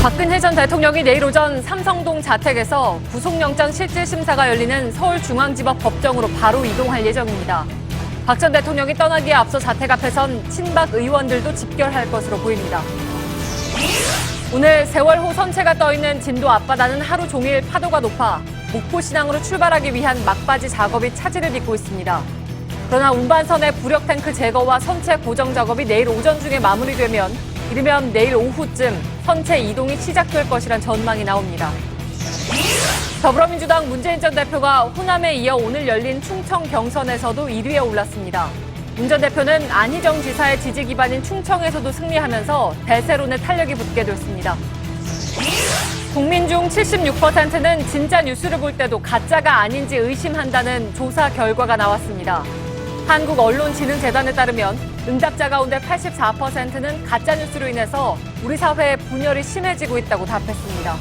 박근혜 전 대통령이 내일 오전 삼성동 자택에서 구속영장 실질심사가 열리는 서울중앙지법 법정으로 바로 이동할 예정입니다. 박 전 대통령이 떠나기에 앞서 자택 앞에선 친박 의원들도 집결할 것으로 보입니다. 오늘 세월호 선체가 떠있는 진도 앞바다는 하루 종일 파도가 높아 목포신항으로 출발하기 위한 막바지 작업이 차질을 빚고 있습니다. 그러나 운반선의 부력 탱크 제거와 선체 고정 작업이 내일 오전 중에 마무리되면 이르면 내일 오후쯤 선체 이동이 시작될 것이란 전망이 나옵니다. 더불어민주당 문재인 전 대표가 호남에 이어 오늘 열린 충청 경선에서도 1위에 올랐습니다. 문 전 대표는 안희정 지사의 지지 기반인 충청에서도 승리하면서 대세론에 탄력이 붙게 됐습니다. 국민 중 76%는 진짜 뉴스를 볼 때도 가짜가 아닌지 의심한다는 조사 결과가 나왔습니다. 한국언론진흥재단에 따르면 응답자 가운데 84%는 가짜뉴스로 인해서 우리 사회의 분열이 심해지고 있다고 답했습니다.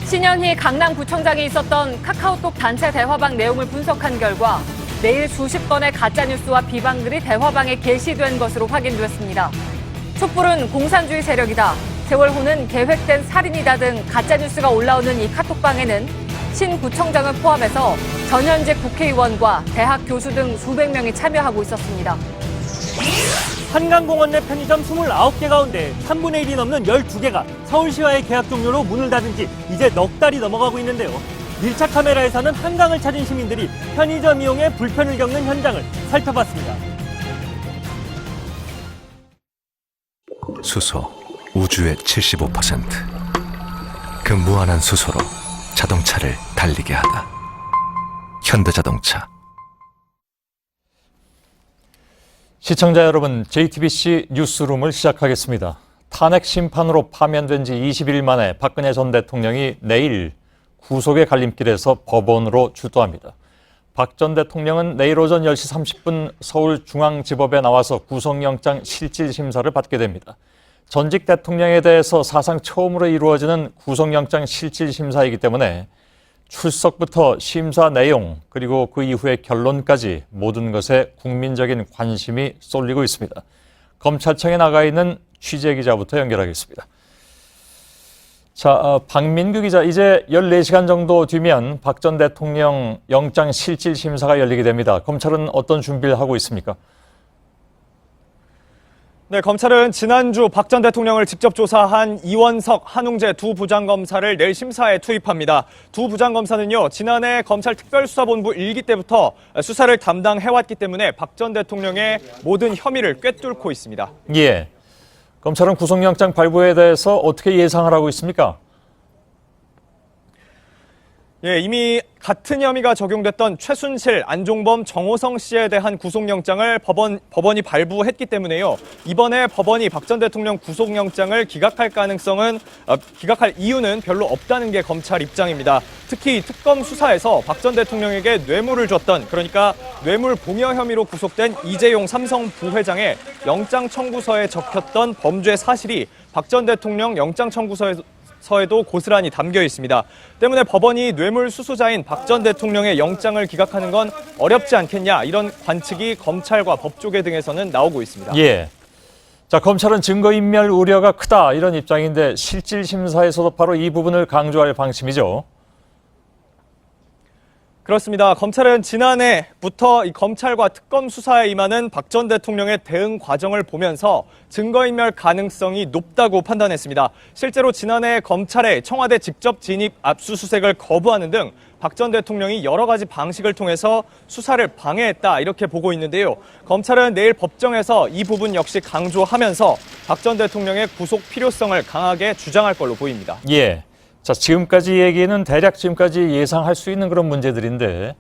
신현희 강남구청장이 있었던 카카오톡 단체 대화방 내용을 분석한 결과 매일 수십 건의 가짜뉴스와 비방글이 대화방에 게시된 것으로 확인됐습니다. 촛불은 공산주의 세력이다, 세월호는 계획된 살인이다 등 가짜뉴스가 올라오는 이 카톡방에는 신 구청장을 포함해서 전현직 국회의원과 대학 교수 등 수백 명이 참여하고 있었습니다. 한강공원 내 편의점 29개 가운데 3분의 1이 넘는 12개가 서울시와의 계약 종료로 문을 닫은 지 이제 넉 달이 넘어가고 있는데요. 밀착 카메라에서는 한강을 찾은 시민들이 편의점 이용에 불편을 겪는 현장을 살펴봤습니다. 수소, 우주의 75%. 그 무한한 수소로 자동차를 달리게 하다. 현대자동차. 시청자 여러분, JTBC 뉴스룸을 시작하겠습니다. 탄핵 심판으로 파면된 지 20일 만에 박근혜 전 대통령이 내일 구속의 갈림길에서 법원으로 출두합니다. 박 전 대통령은 내일 오전 10시 30분 서울중앙지법에 나와서 구속영장 실질심사를 받게 됩니다. 전직 대통령에 대해서 사상 처음으로 이루어지는 구속영장 실질심사이기 때문에 출석부터 심사 내용 그리고 그 이후의 결론까지 모든 것에 국민적인 관심이 쏠리고 있습니다. 검찰청에 나가 있는 취재기자부터 연결하겠습니다. 자, 박민규 기자, 이제 14시간 정도 뒤면 박 전 대통령 영장 실질심사가 열리게 됩니다. 검찰은 어떤 준비를 하고 있습니까? 네, 검찰은 지난주 박 전 대통령을 직접 조사한 이원석, 한웅재 두 부장검사를 내일 심사에 투입합니다. 두 부장검사는요, 지난해 검찰 특별수사본부 1기 때부터 수사를 담당해왔기 때문에 박 전 대통령의 모든 혐의를 꿰뚫고 있습니다. 예. 검찰은 구속영장 발부에 대해서 어떻게 예상을 하고 있습니까? 예, 이미 같은 혐의가 적용됐던 최순실, 안종범, 정호성 씨에 대한 구속영장을 법원이 발부했기 때문에요. 이번에 법원이 박 전 대통령 구속영장을 기각할 이유는 별로 없다는 게 검찰 입장입니다. 특히 특검 수사에서 박 전 대통령에게 뇌물을 줬던, 그러니까 뇌물 봉여 혐의로 구속된 이재용 삼성 부회장의 영장 청구서에 적혔던 범죄 사실이 박 전 대통령 영장 청구서에도 고스란히 담겨 있습니다. 때문에 법원이 뇌물 수수자인 박 전 대통령의 영장을 기각하는 건 어렵지 않겠냐, 이런 관측이 검찰과 법조계 등에서는 나오고 있습니다. 예. 자, 검찰은 증거인멸 우려가 크다, 이런 입장인데 실질심사에서도 바로 이 부분을 강조할 방침이죠. 그렇습니다. 검찰은 지난해부터 이 검찰과 특검 수사에 임하는 박 전 대통령의 대응 과정을 보면서 증거인멸 가능성이 높다고 판단했습니다. 실제로 지난해 검찰의 청와대 직접 진입 압수수색을 거부하는 등 박 전 대통령이 여러 가지 방식을 통해서 수사를 방해했다, 이렇게 보고 있는데요. 검찰은 내일 법정에서 이 부분 역시 강조하면서 박 전 대통령의 구속 필요성을 강하게 주장할 걸로 보입니다. 예. 자, 지금까지 얘기는 대략 지금까지 예상할 수 있는 그런 문제들인데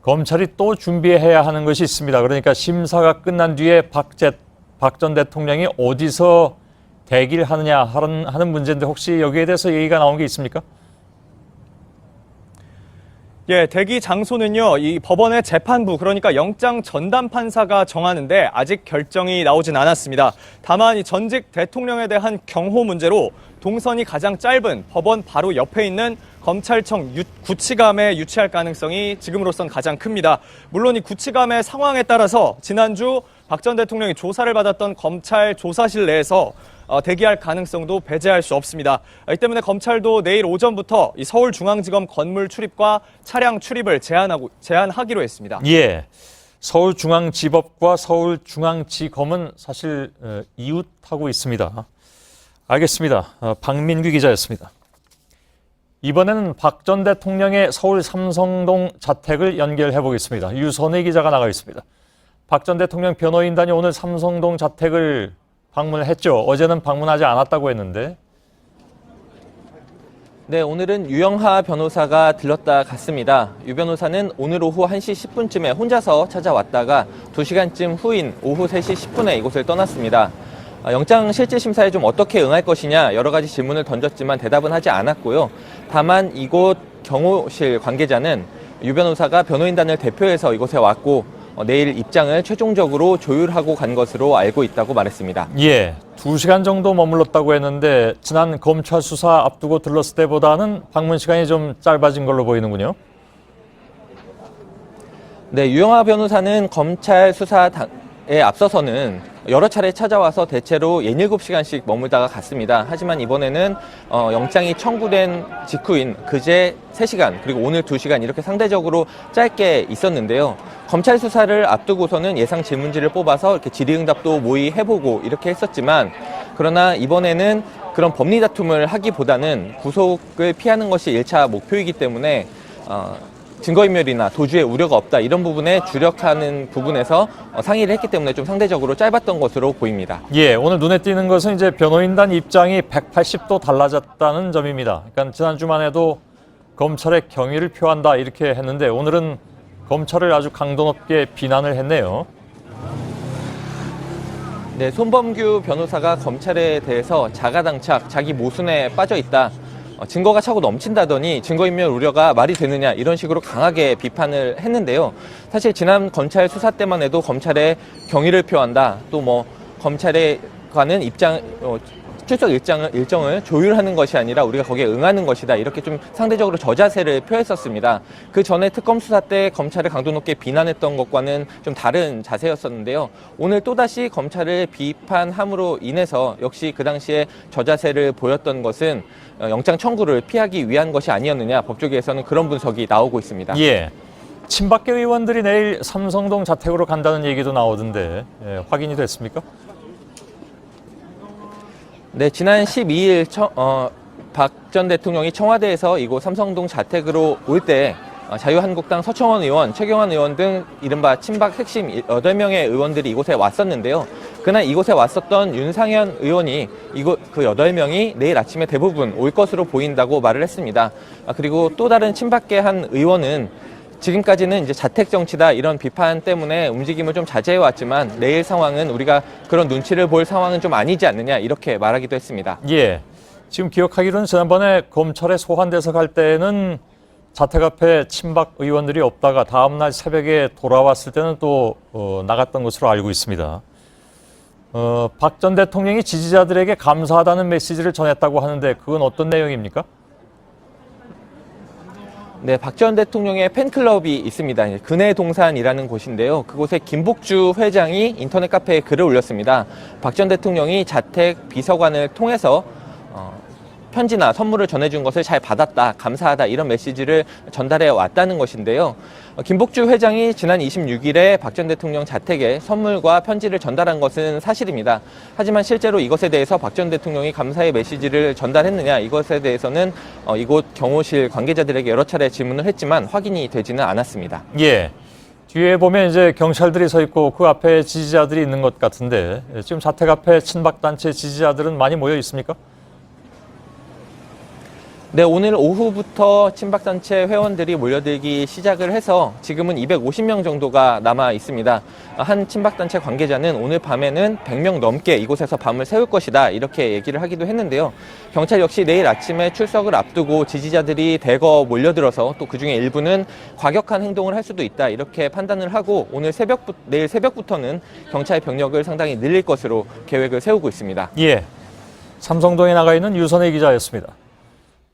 검찰이 또 준비해야 하는 것이 있습니다. 그러니까 심사가 끝난 뒤에 박 전 대통령이 어디서 대기를 하느냐 하는 문제인데 혹시 여기에 대해서 얘기가 나온 게 있습니까? 예, 대기 장소는요, 이 법원의 재판부, 그러니까 영장 전담 판사가 정하는데 아직 결정이 나오진 않았습니다. 다만 이 전직 대통령에 대한 경호 문제로 동선이 가장 짧은 법원 바로 옆에 있는 검찰청 구치감에 유치할 가능성이 지금으로선 가장 큽니다. 물론 이 구치감의 상황에 따라서 지난주 박 전 대통령이 조사를 받았던 검찰 조사실 내에서 대기할 가능성도 배제할 수 없습니다. 이 때문에 검찰도 내일 오전부터 이 서울중앙지검 건물 출입과 차량 출입을 제한하기로 했습니다. 예. 서울중앙지법과 서울중앙지검은 사실 이웃하고 있습니다. 알겠습니다. 박민규 기자였습니다. 이번에는 박 전 대통령의 서울 삼성동 자택을 연결해 보겠습니다. 유선희 기자가 나가 있습니다. 박 전 대통령 변호인단이 오늘 삼성동 자택을 방문을 했죠. 어제는 방문하지 않았다고 했는데. 네, 오늘은 유영하 변호사가 들렀다 갔습니다. 유 변호사는 오늘 오후 1시 10분쯤에 혼자서 찾아왔다가 2시간쯤 후인 오후 3시 10분에 이곳을 떠났습니다. 영장 실질 심사에 좀 어떻게 응할 것이냐 여러 가지 질문을 던졌지만 대답은 하지 않았고요. 다만 이곳 경호실 관계자는 유 변호사가 변호인단을 대표해서 이곳에 왔고 내일 입장을 최종적으로 조율하고 간 것으로 알고 있다고 말했습니다. 예, 2시간 정도 머물렀다고 했는데 지난 검찰 수사 앞두고 들렀을 때보다는 방문 시간이 좀 짧아진 걸로 보이는군요. 네, 유영하 변호사는 검찰 수사에 앞서서는 여러 차례 찾아와서 대체로 7시간씩 머물다가 갔습니다. 하지만 이번에는 영장이 청구된 직후인 그제 3시간 그리고 오늘 2시간 이렇게 상대적으로 짧게 있었는데요. 검찰 수사를 앞두고서는 예상 질문지를 뽑아서 이렇게 질의응답도 모의 해보고 이렇게 했었지만 그러나 이번에는 그런 법리 다툼을 하기보다는 구속을 피하는 것이 1차 목표이기 때문에 증거인멸이나 도주의 우려가 없다 이런 부분에 주력하는 부분에서 상의를 했기 때문에 좀 상대적으로 짧았던 것으로 보입니다. 예, 오늘 눈에 띄는 것은 이제 변호인단 입장이 180도 달라졌다는 점입니다. 그러니까 지난주만 해도 검찰의 경의를 표한다 이렇게 했는데 오늘은 검찰을 아주 강도 높게 비난을 했네요. 네, 손범규 변호사가 검찰에 대해서 자가당착, 자기 모순에 빠져 있다. 증거가 차고 넘친다더니 증거인멸 우려가 말이 되느냐 이런 식으로 강하게 비판을 했는데요. 사실 지난 검찰 수사 때만 해도 검찰에 경의를 표한다. 또 뭐 검찰에 관한 출석 일정을 조율하는 것이 아니라 우리가 거기에 응하는 것이다. 이렇게 좀 상대적으로 저자세를 표했었습니다. 그 전에 특검 수사 때 검찰을 강도 높게 비난했던 것과는 좀 다른 자세였었는데요. 오늘 또다시 검찰을 비판함으로 인해서 역시 그 당시에 저자세를 보였던 것은 영장 청구를 피하기 위한 것이 아니었느냐. 법조계에서는 그런 분석이 나오고 있습니다. 예, 친박계 의원들이 내일 삼성동 자택으로 간다는 얘기도 나오던데 확인이 됐습니까? 네, 지난 12일 박 전 대통령이 청와대에서 이곳 삼성동 자택으로 올 때 자유한국당 서청원 의원, 최경환 의원 등 이른바 친박 핵심 8명의 의원들이 이곳에 왔었는데요. 그날 이곳에 왔었던 윤상현 의원이 그 8명이 내일 아침에 대부분 올 것으로 보인다고 말을 했습니다. 그리고 또 다른 친박계 한 의원은 지금까지는 이제 자택 정치다 이런 비판 때문에 움직임을 좀 자제해 왔지만 내일 상황은 우리가 그런 눈치를 볼 상황은 좀 아니지 않느냐 이렇게 말하기도 했습니다. 예, 지금 기억하기로는 지난번에 검찰에 소환돼서 갈 때는 자택 앞에 친박 의원들이 없다가 다음날 새벽에 돌아왔을 때는 또 나갔던 것으로 알고 있습니다. 박 전 대통령이 지지자들에게 감사하다는 메시지를 전했다고 하는데 그건 어떤 내용입니까? 네, 박 전 대통령의 팬클럽이 있습니다. 근해동산이라는 곳인데요. 그곳에 김복주 회장이 인터넷 카페에 글을 올렸습니다. 박 전 대통령이 자택 비서관을 통해서 편지나 선물을 전해준 것을 잘 받았다, 감사하다 이런 메시지를 전달해 왔다는 것인데요. 김복주 회장이 지난 26일에 박 전 대통령 자택에 선물과 편지를 전달한 것은 사실입니다. 하지만 실제로 이것에 대해서 박 전 대통령이 감사의 메시지를 전달했느냐 이것에 대해서는 이곳 경호실 관계자들에게 여러 차례 질문을 했지만 확인이 되지는 않았습니다. 예, 뒤에 보면 이제 경찰들이 서 있고 그 앞에 지지자들이 있는 것 같은데 지금 자택 앞에 친박단체 지지자들은 많이 모여 있습니까? 네, 오늘 오후부터 친박단체 회원들이 몰려들기 시작을 해서 지금은 250명 정도가 남아 있습니다. 한 친박단체 관계자는 오늘 밤에는 100명 넘게 이곳에서 밤을 새울 것이다 이렇게 얘기를 하기도 했는데요. 경찰 역시 내일 아침에 출석을 앞두고 지지자들이 대거 몰려들어서 또 그중에 일부는 과격한 행동을 할 수도 있다 이렇게 판단을 하고 내일 새벽부터는 경찰 병력을 상당히 늘릴 것으로 계획을 세우고 있습니다. 예. 삼성동에 나가 있는 유선의 기자였습니다.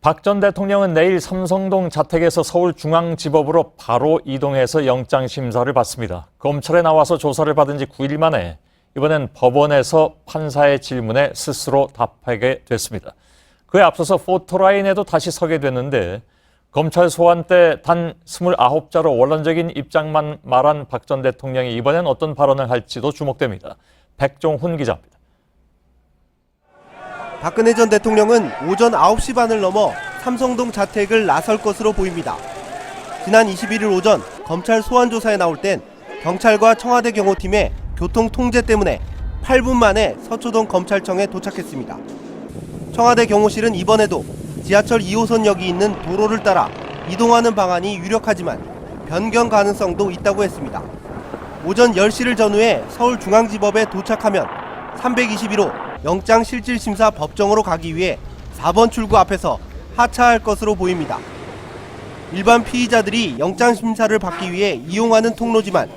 박 전 대통령은 내일 삼성동 자택에서 서울중앙지법으로 바로 이동해서 영장심사를 받습니다. 검찰에 나와서 조사를 받은 지 9일 만에 이번엔 법원에서 판사의 질문에 스스로 답하게 됐습니다. 그에 앞서서 포토라인에도 다시 서게 됐는데 검찰 소환 때 단 29자로 원론적인 입장만 말한 박 전 대통령이 이번엔 어떤 발언을 할지도 주목됩니다. 백종훈 기자입니다. 박근혜 전 대통령은 오전 9시 반을 넘어 삼성동 자택을 나설 것으로 보입니다. 지난 21일 오전 검찰 소환 조사에 나올 땐 경찰과 청와대 경호팀의 교통 통제 때문에 8분 만에 서초동 검찰청에 도착했습니다. 청와대 경호실은 이번에도 지하철 2호선역이 있는 도로를 따라 이동하는 방안이 유력하지만 변경 가능성도 있다고 했습니다. 오전 10시를 전후해 서울중앙지법에 도착하면 321호 영장실질심사 법정으로 가기 위해 4번 출구 앞에서 하차할 것으로 보입니다. 일반 피의자들이 영장심사를 받기 위해 이용하는 통로지만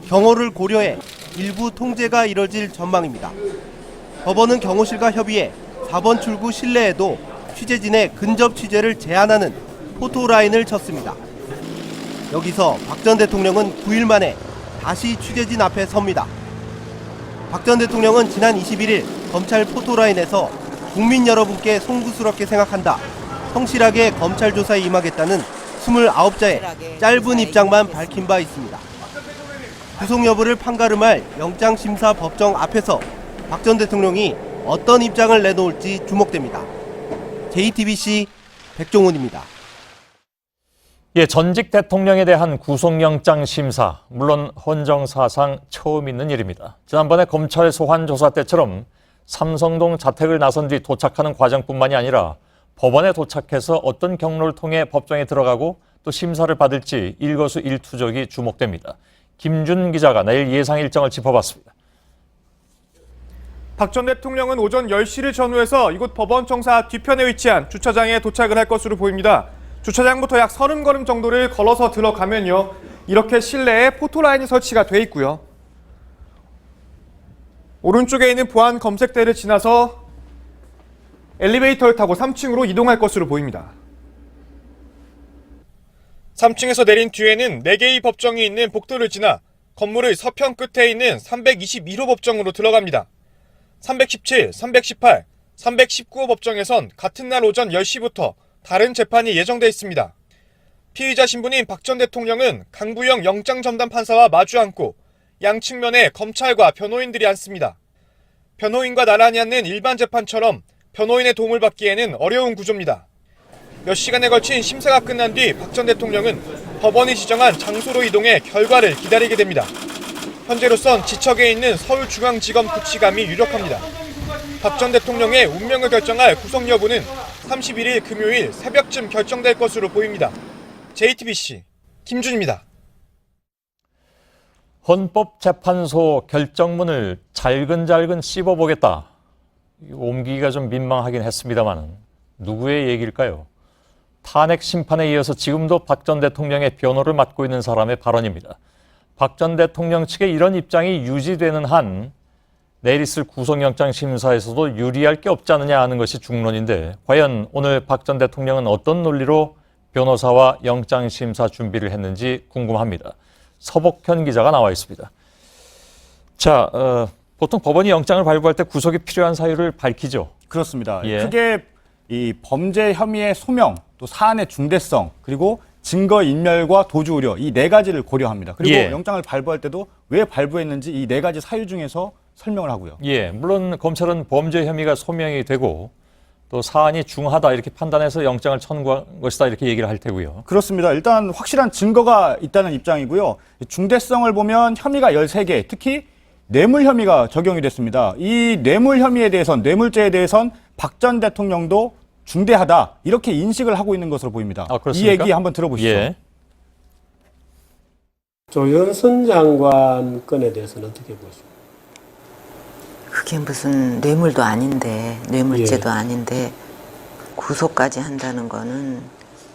경호를 고려해 일부 통제가 이뤄질 전망입니다. 법원은 경호실과 협의해 4번 출구 실내에도 취재진의 근접 취재를 제한하는 포토라인을 쳤습니다. 여기서 박 전 대통령은 9일 만에 다시 취재진 앞에 섭니다. 박 전 대통령은 지난 21일 검찰 포토라인에서 국민 여러분께 송구스럽게 생각한다, 성실하게 검찰 조사에 임하겠다는 29자의 짧은 입장만 밝힌 바 있습니다. 구속 여부를 판가름할 영장심사 법정 앞에서 박 전 대통령이 어떤 입장을 내놓을지 주목됩니다. JTBC 백종훈입니다. 예, 전직 대통령에 대한 구속영장 심사, 물론 헌정사상 처음 있는 일입니다. 지난번에 검찰 소환 조사 때처럼 삼성동 자택을 나선 뒤 도착하는 과정뿐만이 아니라 법원에 도착해서 어떤 경로를 통해 법정에 들어가고 또 심사를 받을지 일거수일투족이 주목됩니다. 김준 기자가 내일 예상 일정을 짚어봤습니다. 박 전 대통령은 오전 10시를 전후해서 이곳 법원청사 뒤편에 위치한 주차장에 도착을 할 것으로 보입니다. 주차장부터 약 30걸음 정도를 걸어서 들어가면요, 이렇게 실내에 포토라인이 설치가 돼 있고요. 오른쪽에 있는 보안 검색대를 지나서 엘리베이터를 타고 3층으로 이동할 것으로 보입니다. 3층에서 내린 뒤에는 4개의 법정이 있는 복도를 지나 건물의 서편 끝에 있는 321호 법정으로 들어갑니다. 317, 318, 319호 법정에선 같은 날 오전 10시부터 다른 재판이 예정돼 있습니다. 피의자 신분인 박 전 대통령은 강부영 영장전담 판사와 마주 앉고 양측면에 검찰과 변호인들이 앉습니다. 변호인과 나란히 앉는 일반 재판처럼 변호인의 도움을 받기에는 어려운 구조입니다. 몇 시간에 걸친 심사가 끝난 뒤 박 전 대통령은 법원이 지정한 장소로 이동해 결과를 기다리게 됩니다. 현재로선 지척에 있는 서울중앙지검 구치감이 유력합니다. 박 전 대통령의 운명을 결정할 구속 여부는 31일 금요일 새벽쯤 결정될 것으로 보입니다. JTBC 김준입니다. 헌법재판소 결정문을 잘근잘근 씹어보겠다. 옮기기가 좀 민망하긴 했습니다만 누구의 얘기일까요? 탄핵 심판에 이어서 지금도 박 전 대통령의 변호를 맡고 있는 사람의 발언입니다. 박 전 대통령 측의 이런 입장이 유지되는 한 내일 있을 구속영장 심사에서도 유리할 게 없지 않느냐 하는 것이 중론인데, 과연 오늘 박 전 대통령은 어떤 논리로 변호사와 영장 심사 준비를 했는지 궁금합니다. 서복현 기자가 나와 있습니다. 자, 보통 법원이 영장을 발부할 때 구속이 필요한 사유를 밝히죠. 그렇습니다. 예. 크게 이 범죄 혐의의 소명, 또 사안의 중대성, 그리고 증거 인멸과 도주 우려, 이 4가지를 고려합니다. 그리고 예. 영장을 발부할 때도 왜 발부했는지 이 4가지 사유 중에서 설명을 하고요. 예, 물론 검찰은 범죄 혐의가 소명이 되고 또 사안이 중하다 이렇게 판단해서 영장을 청구한 것이다 이렇게 얘기를 할 테고요. 그렇습니다. 일단 확실한 증거가 있다는 입장이고요. 중대성을 보면 혐의가 13개, 특히 뇌물 혐의가 적용이 됐습니다. 이 뇌물 혐의에 대해선, 뇌물죄에 대해선 박 전 대통령도 중대하다 이렇게 인식을 하고 있는 것으로 보입니다. 아, 이 그렇습니까? 얘기 한번 들어보시죠. 예. 조현선 장관 건에 대해서는 어떻게 보십니까? 그게 무슨 뇌물도 아닌데, 뇌물죄도 아닌데 구속까지 한다는 거는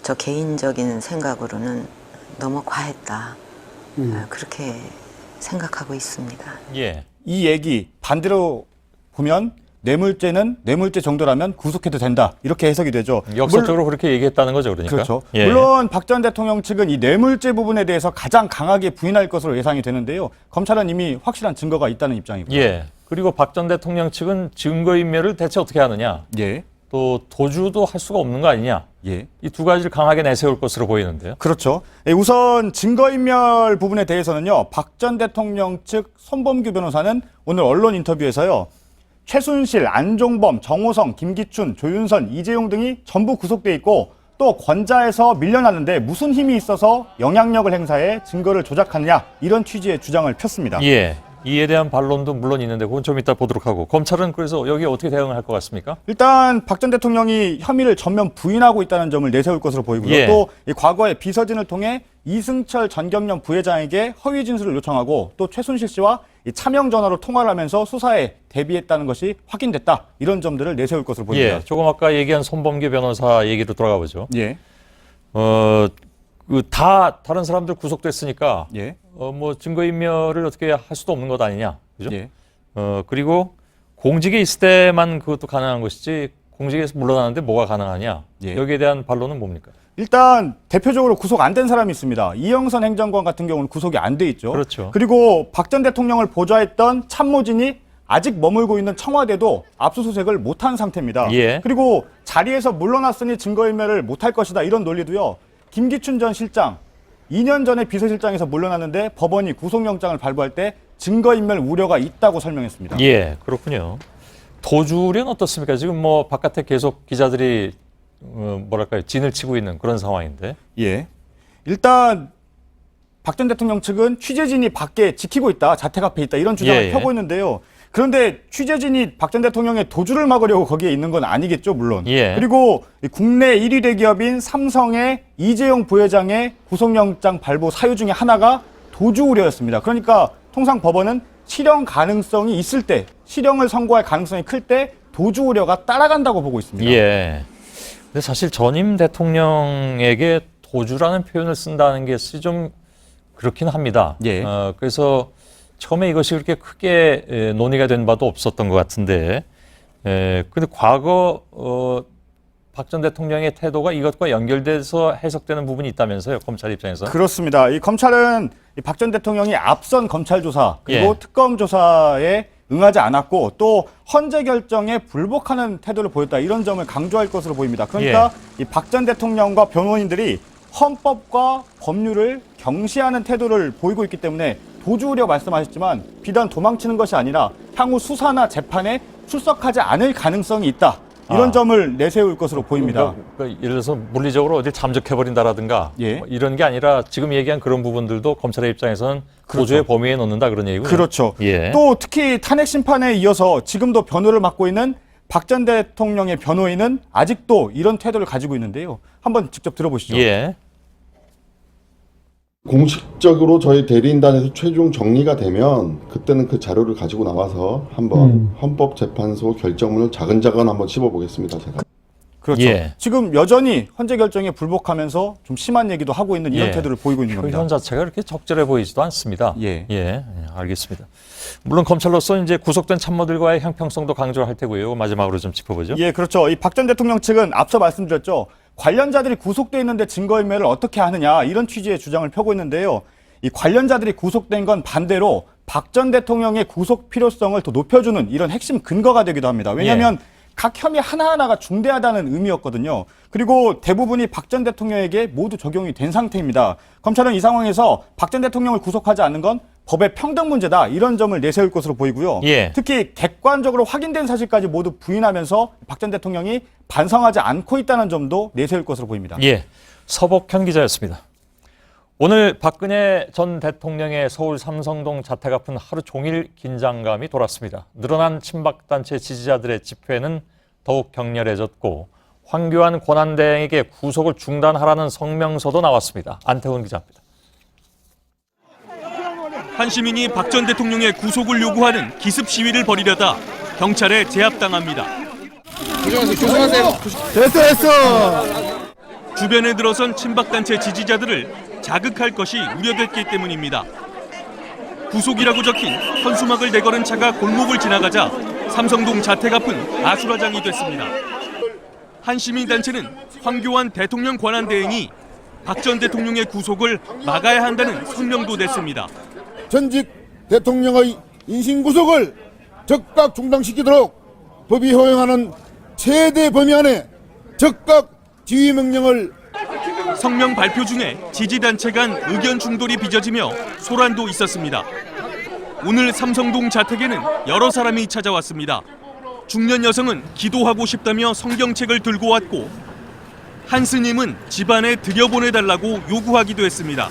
저 개인적인 생각으로는 너무 과했다. 그렇게 생각하고 있습니다. 예. 이 얘기 반대로 보면 뇌물죄는 뇌물죄 정도라면 구속해도 된다. 이렇게 해석이 되죠. 역사적으로 그렇게 얘기했다는 거죠, 그러니까. 그렇죠. 예. 물론 박 전 대통령 측은 이 뇌물죄 부분에 대해서 가장 강하게 부인할 것으로 예상이 되는데요. 검찰은 이미 확실한 증거가 있다는 입장이고요. 예. 그리고 박 전 대통령 측은 증거인멸을 대체 어떻게 하느냐. 예. 또 도주도 할 수가 없는 거 아니냐. 예. 이 두 가지를 강하게 내세울 것으로 보이는데요. 그렇죠. 우선 증거인멸 부분에 대해서는요. 박 전 대통령 측 손범규 변호사는 오늘 언론 인터뷰에서요. 최순실, 안종범, 정호성, 김기춘, 조윤선, 이재용 등이 전부 구속돼 있고 또 권자에서 밀려나는데 무슨 힘이 있어서 영향력을 행사해 증거를 조작하느냐 이런 취지의 주장을 폈습니다. 예. 이에 대한 반론도 물론 있는데 그건 좀 이따 보도록 하고 검찰은 그래서 여기에 어떻게 대응을 할 것 같습니까? 일단 박 전 대통령이 혐의를 전면 부인하고 있다는 점을 내세울 것으로 보이고요. 예. 또 이 과거에 비서진을 통해 이승철 전경련 부회장에게 허위 진술을 요청하고 또 최순실 씨와 이 차명 전화로 통화를 하면서 수사에 대비했다는 것이 확인됐다. 이런 점들을 내세울 것으로 보입니다. 예. 조금 아까 얘기한 손범규 변호사 얘기로 돌아가 보죠. 예. 다른 사람들 구속됐으니까 예. 뭐 증거인멸을 어떻게 할 수도 없는 것 아니냐. 그죠? 예. 그리고 공직에 있을 때만 그것도 가능한 것이지 공직에서 물러나는데 뭐가 가능하냐. 예. 여기에 대한 반론은 뭡니까? 일단 대표적으로 구속 안 된 사람이 있습니다. 이영선 행정관 같은 경우는 구속이 안 돼 있죠. 그렇죠. 그리고 박 전 대통령을 보좌했던 참모진이 아직 머물고 있는 청와대도 압수수색을 못한 상태입니다. 예. 그리고 자리에서 물러났으니 증거인멸을 못할 것이다 이런 논리도요. 김기춘 전 실장 2년 전에 비서실장에서 물러났는데 법원이 구속영장을 발부할 때 증거인멸 우려가 있다고 설명했습니다. 예, 그렇군요. 도주는 어떻습니까? 지금 뭐 바깥에 계속 기자들이 뭐랄까요, 진을 치고 있는 그런 상황인데. 예. 일단 박 전 대통령 측은 취재진이 밖에 지키고 있다, 자택 앞에 있다 이런 주장을 예, 예. 펴고 있는데요. 그런데 취재진이 박 전 대통령의 도주를 막으려고 거기에 있는 건 아니겠죠, 물론. 예. 그리고 국내 1위 대기업인 삼성의 이재용 부회장의 구속영장 발부 사유 중에 하나가 도주 우려였습니다. 그러니까 통상 법원은 실형 가능성이 있을 때, 실형을 선고할 가능성이 클 때 도주 우려가 따라간다고 보고 있습니다. 예. 근데 사실 전임 대통령에게 도주라는 표현을 쓴다는 것이 좀 그렇긴 합니다. 예. 그래서 처음에 이것이 그렇게 크게 논의가 된 바도 없었던 것 같은데, 근데 과거 박 전 대통령의 태도가 이것과 연결돼서 해석되는 부분이 있다면서요, 검찰 입장에서? 그렇습니다. 이 검찰은 박 전 대통령이 앞선 검찰 조사 그리고 예. 특검 조사에 응하지 않았고 또 헌재 결정에 불복하는 태도를 보였다 이런 점을 강조할 것으로 보입니다. 그러니까 이 박 전 대통령과 변호인들이 헌법과 법률을 경시하는 태도를 보이고 있기 때문에 도주 우려 말씀하셨지만 비단 도망치는 것이 아니라 향후 수사나 재판에 출석하지 않을 가능성이 있다. 이런 점을 내세울 것으로 보입니다. 그러니까 예를 들어서 물리적으로 어디 잠적해버린다라든가 예. 뭐 이런 게 아니라 지금 얘기한 그런 부분들도 검찰의 입장에서는 도주의 범위에 넣는다 그런 얘기고요. 그렇죠. 예. 또 특히 탄핵 심판에 이어서 지금도 변호를 맡고 있는 박 전 대통령의 변호인은 아직도 이런 태도를 가지고 있는데요. 한번 직접 들어보시죠. 예. 공식적으로 저희 대리인단에서 최종 정리가 되면 그때는 그 자료를 가지고 나와서 한번 헌법재판소 결정문을 자근자근 한번 씹어보겠습니다. 제가. 그렇죠. 예. 지금 여전히 헌재 결정에 불복하면서 좀 심한 얘기도 하고 있는 이런 예. 태도를 보이고 있는 표현 겁니다. 자체가 그렇게 적절해 보이지도 않습니다. 예. 예, 알겠습니다. 물론 검찰로서 이제 구속된 참모들과의 형평성도 강조할 테고요. 마지막으로 좀 짚어보죠. 예, 그렇죠. 이 박 전 대통령 측은 앞서 말씀드렸죠. 관련자들이 구속돼 있는데 증거인멸을 어떻게 하느냐 이런 취지의 주장을 펴고 있는데요. 이 관련자들이 구속된 건 반대로 박 전 대통령의 구속 필요성을 더 높여주는 이런 핵심 근거가 되기도 합니다. 왜냐하면 각 혐의 하나하나가 중대하다는 의미였거든요. 그리고 대부분이 박 전 대통령에게 모두 적용이 된 상태입니다. 검찰은 이 상황에서 박 전 대통령을 구속하지 않는 건 법의 평등 문제다 이런 점을 내세울 것으로 보이고요. 예. 특히 객관적으로 확인된 사실까지 모두 부인하면서 박 전 대통령이 반성하지 않고 있다는 점도 내세울 것으로 보입니다. 예, 서복현 기자였습니다. 오늘 박근혜 전 대통령의 서울 삼성동 자택 앞은 하루 종일 긴장감이 돌았습니다. 늘어난 친박단체 지지자들의 집회는 더욱 격렬해졌고 황교안 권한대행에게 구속을 중단하라는 성명서도 나왔습니다. 안태훈 기자입니다. 한 시민이 박 전 대통령의 구속을 요구하는 기습 시위를 벌이려다 경찰에 제압당합니다. 조심하세요. 됐어. 주변에 들어선 친박단체 지지자들을 자극할 것이 우려됐기 때문입니다. 구속이라고 적힌 현수막을 내걸은 차가 골목을 지나가자 삼성동 자택 앞은 아수라장이 됐습니다. 한 시민단체는 황교안 대통령 권한대행이 박 전 대통령의 구속을 막아야 한다는 성명도 냈습니다. 전직 대통령의 인신구속을 즉각 중단시키도록 법이 허용하는 최대 범위 안에 즉각 지휘명령을. 성명 발표 중에 지지단체 간 의견 충돌이 빚어지며 소란도 있었습니다. 오늘 삼성동 자택에는 여러 사람이 찾아왔습니다. 중년 여성은 기도하고 싶다며 성경책을 들고 왔고, 한 스님은 집안에 들여보내달라고 요구하기도 했습니다.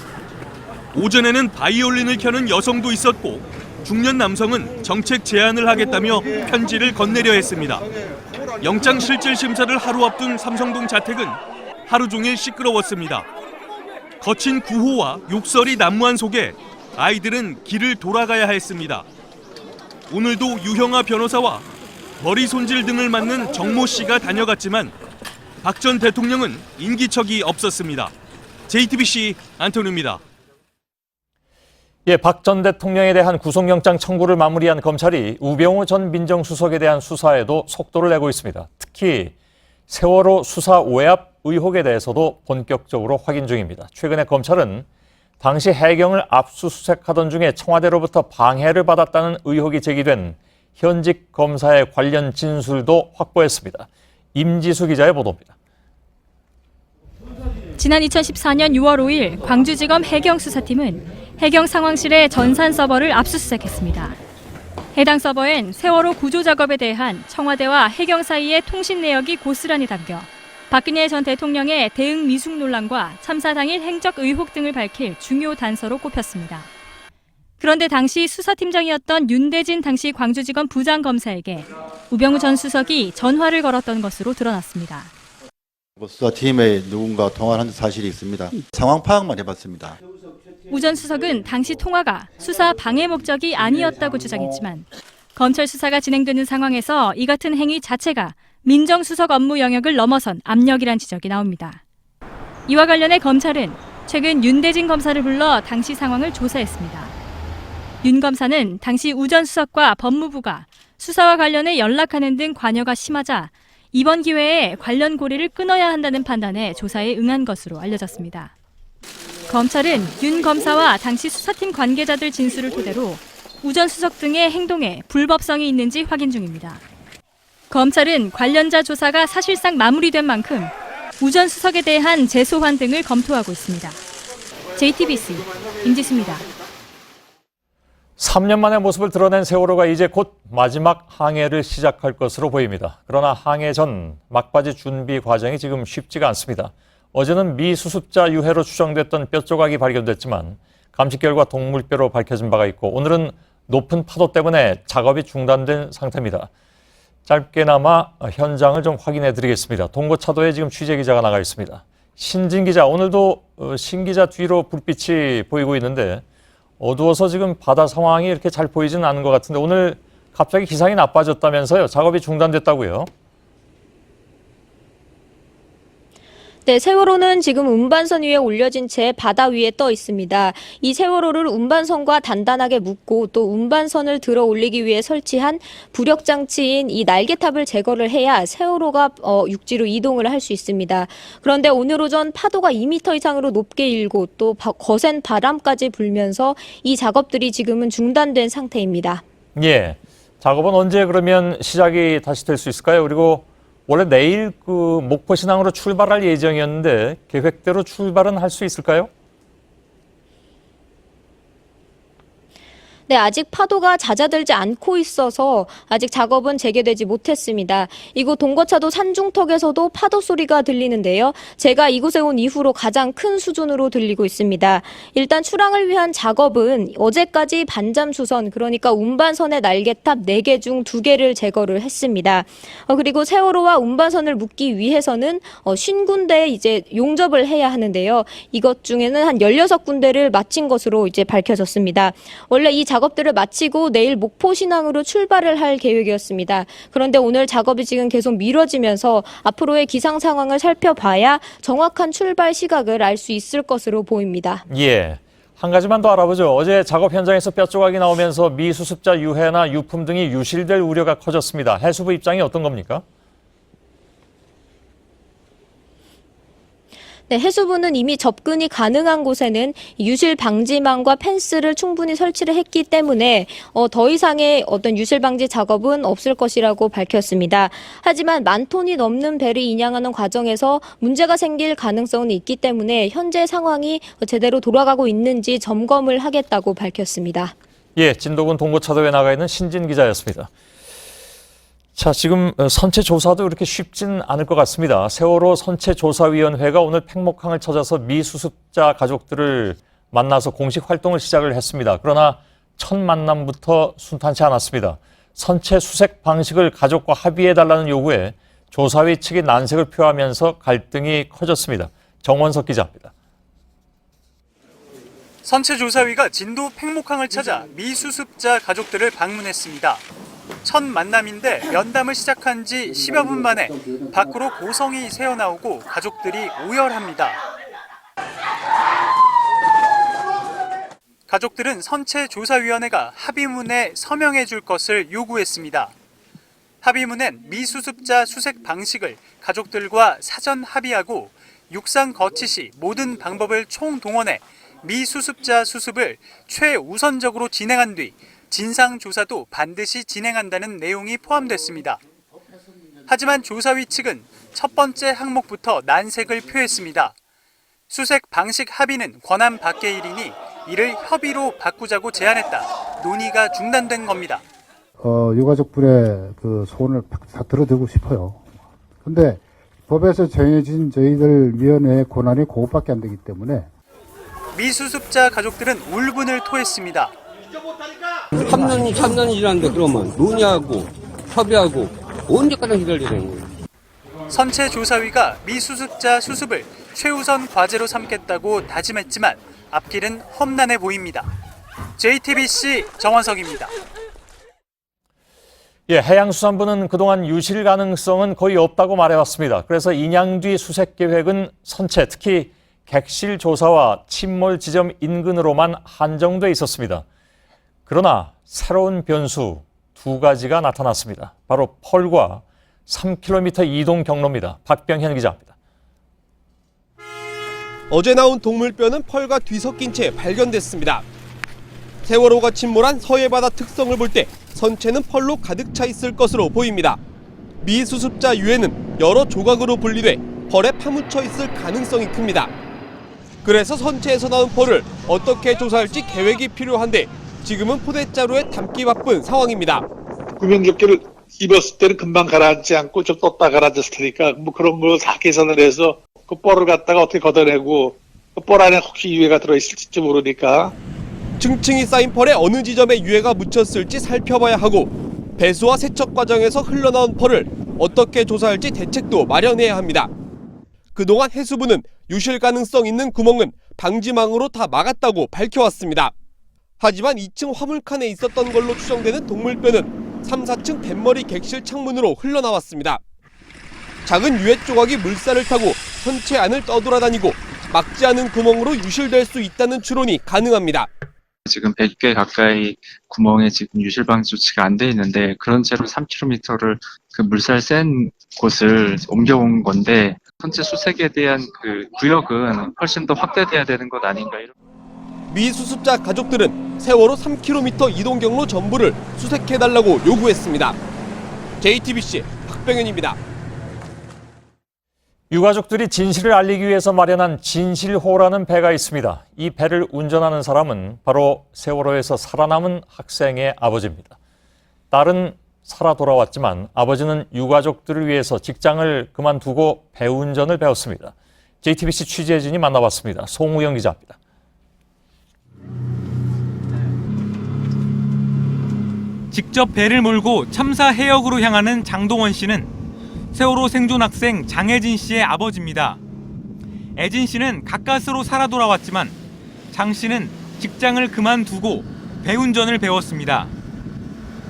오전에는 바이올린을 켜는 여성도 있었고, 중년 남성은 정책 제안을 하겠다며 편지를 건네려 했습니다. 영장실질심사를 하루 앞둔 삼성동 자택은 하루 종일 시끄러웠습니다. 거친 구호와 욕설이 난무한 속에 아이들은 길을 돌아가야 했습니다. 오늘도 유형아 변호사와 머리 손질 등을 맡는 정모 씨가 다녀갔지만 박 전 대통령은 인기척이 없었습니다. JTBC 안토니입니다. 예, 박 전 대통령에 대한 구속영장 청구를 마무리한 검찰이 우병우 전 민정수석에 대한 수사에도 속도를 내고 있습니다. 특히 세월호 수사 외압 의혹에 대해서도 본격적으로 확인 중입니다. 최근에 검찰은 당시 해경을 압수수색하던 중에 청와대로부터 방해를 받았다는 의혹이 제기된 현직 검사의 관련 진술도 확보했습니다. 임지수 기자의 보도입니다. 지난 2014년 6월 5일 광주지검 해경수사팀은 해경 상황실의 전산 서버를 압수수색했습니다. 해당 서버엔 세월호 구조 작업에 대한 청와대와 해경 사이의 통신 내역이 고스란히 담겨 박근혜 전 대통령의 대응 미숙 논란과 참사 당일 행적 의혹 등을 밝힐 중요 단서로 꼽혔습니다. 그런데 당시 수사팀장이었던 윤대진 당시 광주지검 부장검사에게 우병우 전 수석이 전화를 걸었던 것으로 드러났습니다. 수사팀에 누군가 통화를 한 사실이 있습니다. 상황 파악만 해봤습니다. 우 전 수석은 당시 통화가 수사 방해 목적이 아니었다고 주장했지만 검찰 수사가 진행되는 상황에서 이 같은 행위 자체가 민정수석 업무 영역을 넘어선 압력이란 지적이 나옵니다. 이와 관련해 검찰은 최근 윤대진 검사를 불러 당시 상황을 조사했습니다. 윤 검사는 당시 우 전 수석과 법무부가 수사와 관련해 연락하는 등 관여가 심하자 이번 기회에 관련 고리를 끊어야 한다는 판단에 조사에 응한 것으로 알려졌습니다. 검찰은 윤 검사와 당시 수사팀 관계자들 진술을 토대로 우 전 수석 등의 행동에 불법성이 있는지 확인 중입니다. 검찰은 관련자 조사가 사실상 마무리된 만큼 우 전 수석에 대한 재소환 등을 검토하고 있습니다. JTBC 임지수입니다. 3년 만에 모습을 드러낸 세월호가 이제 곧 마지막 항해를 시작할 것으로 보입니다. 그러나 항해 전 막바지 준비 과정이 지금 쉽지가 않습니다. 어제는 미수습자 유해로 추정됐던 뼈 조각이 발견됐지만 감식 결과 동물뼈로 밝혀진 바가 있고 오늘은 높은 파도 때문에 작업이 중단된 상태입니다. 짧게나마 현장을 좀 확인해 드리겠습니다. 동고차도에 지금 취재기자가 나가 있습니다. 신진 기자, 오늘도 신 기자 뒤로 불빛이 보이고 있는데 어두워서 지금 바다 상황이 이렇게 잘 보이지는 않은 것 같은데 오늘 갑자기 기상이 나빠졌다면서요? 작업이 중단됐다고요? 네, 세월호는 지금 운반선 위에 올려진 채 바다 위에 떠 있습니다. 이 세월호를 운반선과 단단하게 묶고 또 운반선을 들어 올리기 위해 설치한 부력 장치인 이 날개탑을 제거를 해야 세월호가 육지로 이동을 할 수 있습니다. 그런데 오늘 오전 파도가 2m 이상으로 높게 일고 또 거센 바람까지 불면서 이 작업들이 지금은 중단된 상태입니다. 예, 작업은 언제 그러면 시작이 다시 될 수 있을까요? 그리고 원래 내일 목포 신항으로 출발할 예정이었는데 계획대로 출발은 할 수 있을까요? 네, 아직 파도가 잦아들지 않고 있어서 아직 작업은 재개되지 못했습니다. 이곳 동거차도 산중턱에서도 파도 소리가 들리는데요. 제가 이곳에 온 이후로 가장 큰 수준으로 들리고 있습니다. 일단 출항을 위한 작업은 어제까지 반잠수선, 그러니까 운반선의 날개탑 4개 중 2개를 제거를 했습니다. 그리고 세월호와 운반선을 묶기 위해서는 50군데 이제 용접을 해야 하는데요. 이것 중에는 한 16군데를 마친 것으로 이제 밝혀졌습니다. 원래 이 작업들을 마치고 내일 목포 신항으로 출발을 할 계획이었습니다. 그런데 오늘 작업이 지금 계속 미뤄지면서 앞으로의 기상 상황을 살펴봐야 정확한 출발 시각을 알 수 있을 것으로 보입니다. 예, 한 가지만 더 알아보죠. 어제 작업 현장에서 뼈 조각이 나오면서 미수습자 유해나 유품 등이 유실될 우려가 커졌습니다. 해수부 입장이 어떤 겁니까? 네, 해수부는 이미 접근이 가능한 곳에는 유실 방지망과 펜스를 충분히 설치를 했기 때문에 더 이상의 어떤 유실 방지 작업은 없을 것이라고 밝혔습니다. 하지만 10,000톤이 넘는 배를 인양하는 과정에서 문제가 생길 가능성은 있기 때문에 현재 상황이 제대로 돌아가고 있는지 점검을 하겠다고 밝혔습니다. 예, 진도군 동고차도에 나가 있는 신진 기자였습니다. 자, 지금 선체 조사도 그렇게 쉽진 않을 것 같습니다. 세월호 선체조사위원회가 오늘 팽목항을 찾아서 미수습자 가족들을 만나서 공식 활동을 시작을 했습니다. 그러나 첫 만남부터 순탄치 않았습니다. 선체 수색 방식을 가족과 합의해달라는 요구에 조사위 측이 난색을 표하면서 갈등이 커졌습니다. 정원석 기자입니다. 선체조사위가 진도 팽목항을 찾아 미수습자 가족들을 방문했습니다. 첫 만남인데 면담을 시작한 지 10여 분 만에 밖으로 고성이 새어나오고 가족들이 오열합니다. 가족들은 선체조사위원회가 합의문에 서명해 줄 것을 요구했습니다. 합의문엔 미수습자 수색 방식을 가족들과 사전 합의하고 육상 거치 시 모든 방법을 총동원해 미수습자 수습을 최우선적으로 진행한 뒤 진상조사도 반드시 진행한다는 내용이 포함됐습니다. 하지만 조사위 측은 첫 번째 항목부터 난색을 표했습니다. 수색 방식 합의는 권한 밖의 일이니 이를 협의로 바꾸자고 제안했다. 논의가 중단된 겁니다. 유가족분의 그 소원을 다 들어주고 싶어요. 근데 법에서 정해진 저희들 위원회의 권한이 그것밖에 안 되기 때문에 미수습자 가족들은 울분을 토했습니다. 3년이 지났는데 그러면 논의하고 협의하고 언제까지 기다려야 되는 거예요? 선체조사위가 미수습자 수습을 최우선 과제로 삼겠다고 다짐했지만 앞길은 험난해 보입니다. JTBC 정원석입니다. 예, 해양수산부는 그동안 유실 가능성은 거의 없다고 말해왔습니다. 그래서 인양 뒤 수색 계획은 선체, 특히 객실 조사와 침몰 지점 인근으로만 한정돼 있었습니다. 그러나 새로운 변수 두 가지가 나타났습니다. 바로 펄과 3km 이동 경로입니다. 박병현 기자입니다. 어제 나온 동물뼈는 펄과 뒤섞인 채 발견됐습니다. 세월호가 침몰한 서해바다 특성을 볼 때 선체는 펄로 가득 차 있을 것으로 보입니다. 미수습자 유해는 여러 조각으로 분리돼 펄에 파묻혀 있을 가능성이 큽니다. 그래서 선체에서 나온 펄을 어떻게 조사할지 계획이 필요한데 지금은 포대자루에 담기 바쁜 상황입니다. 구명조끼를 입었을 때는 금방 가라앉지 않고 좀 떴다 가라앉았을 테니까 뭐 그런 걸 다 계산을 해서 그 뻘을 갖다가 어떻게 걷어내고 그 뻘 안에 혹시 유해가 들어있을지 모르니까 층층이 쌓인 펄에 어느 지점에 유해가 묻혔을지 살펴봐야 하고 배수와 세척 과정에서 흘러나온 펄을 어떻게 조사할지 대책도 마련해야 합니다. 그동안 해수부는 유실 가능성 있는 구멍은 방지망으로 다 막았다고 밝혀왔습니다. 하지만 2층 화물칸에 있었던 걸로 추정되는 동물뼈는 3, 4층 뱃머리 객실 창문으로 흘러나왔습니다. 작은 유해 조각이 물살을 타고 선체 안을 떠돌아다니고 막지 않은 구멍으로 유실될 수 있다는 추론이 가능합니다. 지금 100개 가까이 구멍에 지금 유실 방지 조치가 안 돼 있는데 그런 채로 3km를 그 물살 센 곳을 옮겨온 건데 선체 수색에 대한 그 구역은 훨씬 더 확대돼야 되는 것 아닌가. 미수습자 가족들은 세월호 3km 이동 경로 전부를 수색해달라고 요구했습니다. JTBC 박병현입니다. 유가족들이 진실을 알리기 위해서 마련한 진실호라는 배가 있습니다. 이 배를 운전하는 사람은 바로 세월호에서 살아남은 학생의 아버지입니다. 딸은 살아 돌아왔지만 아버지는 유가족들을 위해서 직장을 그만두고 배 운전을 배웠습니다. JTBC 취재진이 만나봤습니다. 송우영 기자입니다. 직접 배를 몰고 참사 해역으로 향하는 장동원 씨는 세월호 생존 학생 장혜진 씨의 아버지입니다. 애진 씨는 가까스로 살아 돌아왔지만 장 씨는 직장을 그만두고 배 운전을 배웠습니다.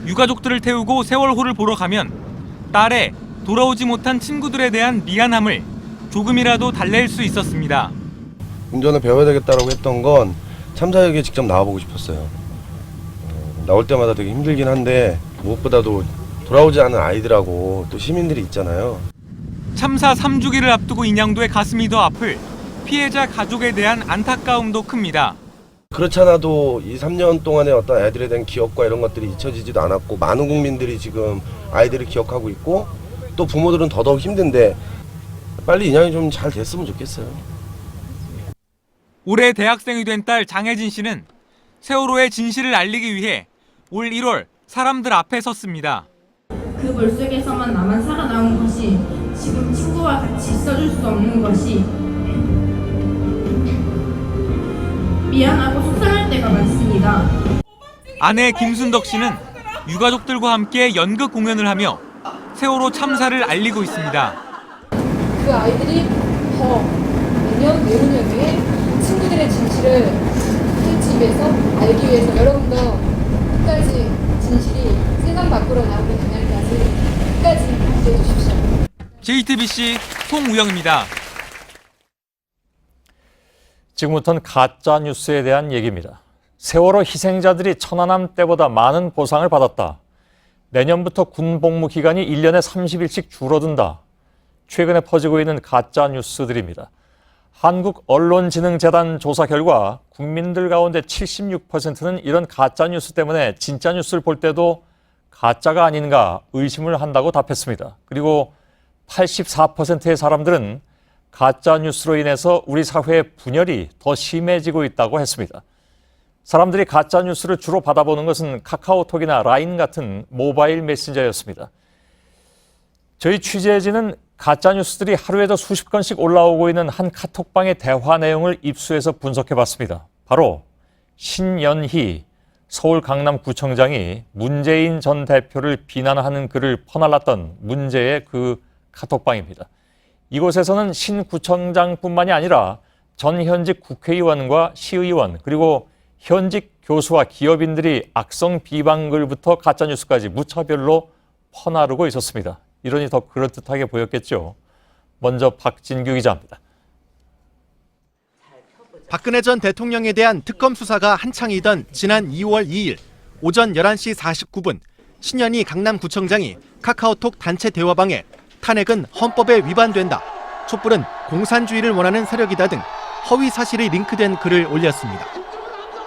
유가족들을 태우고 세월호를 보러 가면 딸의 돌아오지 못한 친구들에 대한 미안함을 조금이라도 달랠 수 있었습니다. 운전을 배워야 되겠다라고 했던 건 참사역에 직접 나와보고 싶었어요. 나올 때마다 되게 힘들긴 한데 무엇보다도 돌아오지 않은 아이들하고 또 시민들이 있잖아요. 참사 3주기를 앞두고 인양도의 가슴이 더 아플 피해자 가족에 대한 안타까움도 큽니다. 그렇지 않아도 이 3년 동안의 어떤 아이들에 대한 기억과 이런 것들이 잊혀지지도 않았고 많은 국민들이 지금 아이들을 기억하고 있고 또 부모들은 더더욱 힘든데 빨리 인양이 좀 잘 됐으면 좋겠어요. 올해 대학생이 된 딸 장혜진 씨는 세월호의 진실을 알리기 위해 올 1월 사람들 앞에 섰습니다. 그 물속에서만 나만 살아나온 것이 지금 친구와 같이 있어줄 수 없는 것이 미안하고 속상할 때가 많습니다. 아내 김순덕 씨는 유가족들과 함께 연극 공연을 하며 세월호 참사를 알리고 있습니다. 그 아이들이 더 내년에 친구들의 진실을 파헤치기 위해서 알기 위해서 여러분도 끝까지 진실이 세상 밖으로 나오는 그날까지 끝까지 함께해 주십시오. JTBC 송우영입니다. 지금부터는 가짜 뉴스에 대한 얘기입니다. 세월호 희생자들이 천안함 때보다 많은 보상을 받았다. 내년부터 군 복무 기간이 1년에 30일씩 줄어든다. 최근에 퍼지고 있는 가짜 뉴스들입니다. 한국언론진흥재단 조사 결과 국민들 가운데 76%는 이런 가짜 뉴스 때문에 진짜 뉴스를 볼 때도 가짜가 아닌가 의심을 한다고 답했습니다. 그리고 84%의 사람들은 가짜 뉴스로 인해서 우리 사회의 분열이 더 심해지고 있다고 했습니다. 사람들이 가짜 뉴스를 주로 받아보는 것은 카카오톡이나 라인 같은 모바일 메신저였습니다. 저희 취재진은 가짜 뉴스들이 하루에도 수십 건씩 올라오고 있는 한 카톡방의 대화 내용을 입수해서 분석해봤습니다. 바로 신연희 서울 강남구청장이 문재인 전 대표를 비난하는 글을 퍼날랐던 문제의 그 카톡방입니다. 이곳에서는 신 구청장뿐만이 아니라 전 현직 국회의원과 시의원 그리고 현직 교수와 기업인들이 악성 비방글부터 가짜뉴스까지 무차별로 퍼나르고 있었습니다. 이러니 더 그럴듯하게 보였겠죠. 먼저 박진규 기자입니다. 박근혜 전 대통령에 대한 특검 수사가 한창이던 지난 2월 2일 오전 11시 49분 신연희 강남구청장이 카카오톡 단체 대화방에 탄핵은 헌법에 위반된다. 촛불은 공산주의를 원하는 세력이다 등 허위 사실이 링크된 글을 올렸습니다.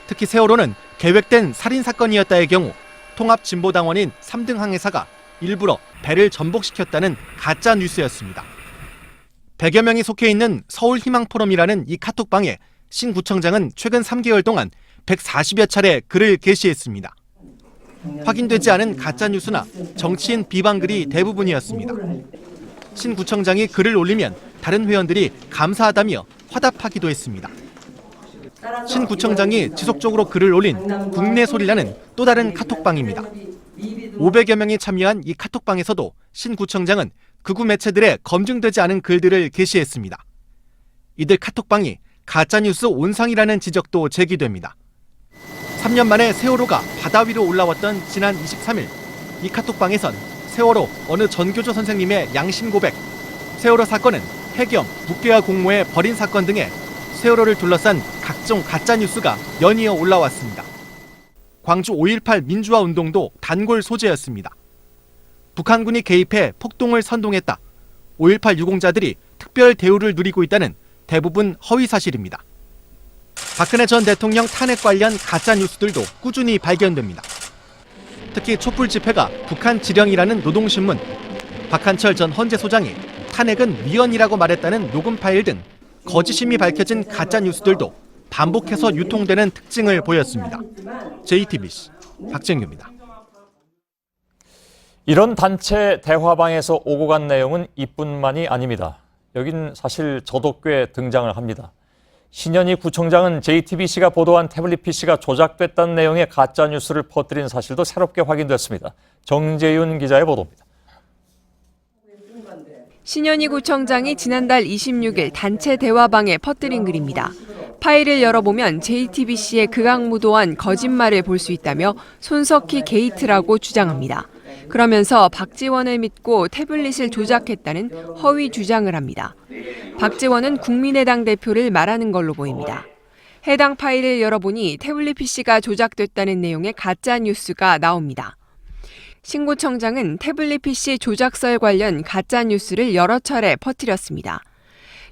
특히 세월호는 계획된 살인사건이었다의 경우 통합진보당원인 3등 항해사가 일부러 배를 전복시켰다는 가짜 뉴스였습니다. 100여 명이 속해 있는 서울희망포럼이라는 이 카톡방에 신 구청장은 최근 3개월 동안 140여 차례 글을 게시했습니다. 확인되지 않은 가짜 뉴스나 정치인 비방글이 대부분이었습니다. 신 구청장이 글을 올리면 다른 회원들이 감사하다며 화답하기도 했습니다. 신 구청장이 지속적으로 글을 올린 국내 소리라는 또 다른 카톡방입니다. 500여 명이 참여한 이 카톡방에서도 신 구청장은 극우 매체들의 검증되지 않은 글들을 게시했습니다. 이들 카톡방이 가짜뉴스 온상이라는 지적도 제기됩니다. 3년 만에 세월호가 바다 위로 올라왔던 지난 23일 이 카톡방에선 세월호 어느 전교조 선생님의 양심 고백, 세월호 사건은 해경, 묵계와 공모의 벌인 사건 등의 세월호를 둘러싼 각종 가짜뉴스가 연이어 올라왔습니다. 광주 5.18 민주화 운동도 단골 소재였습니다. 북한군이 개입해 폭동을 선동했다. 5.18 유공자들이 특별 대우를 누리고 있다는 대부분 허위 사실입니다. 박근혜 전 대통령 탄핵 관련 가짜 뉴스들도 꾸준히 발견됩니다. 특히 촛불 집회가 북한 지령이라는 노동신문, 박한철 전 헌재 소장이 탄핵은 위헌이라고 말했다는 녹음 파일 등 거짓임이 밝혀진 가짜 뉴스들도 반복해서 유통되는 특징을 보였습니다. JTBC 박정규입니다. 이런 단체 대화방에서 오고 간 내용은 이뿐만이 아닙니다. 여긴 사실 저도 꽤 등장을 합니다. 신연희 구청장은 JTBC가 보도한 태블릿 PC가 조작됐다는 내용의 가짜뉴스를 퍼뜨린 사실도 새롭게 확인됐습니다. 정재윤 기자의 보도입니다. 신연희 구청장이 지난달 26일 단체 대화방에 퍼뜨린 글입니다. 파일을 열어보면 JTBC의 극악무도한 거짓말을 볼 수 있다며 손석희 게이트라고 주장합니다. 그러면서 박지원을 믿고 태블릿을 조작했다는 허위 주장을 합니다. 박지원은 국민의당 대표를 말하는 걸로 보입니다. 해당 파일을 열어보니 태블릿 PC가 조작됐다는 내용의 가짜 뉴스가 나옵니다. 신구청장은 태블릿 PC 조작설 관련 가짜 뉴스를 여러 차례 퍼뜨렸습니다.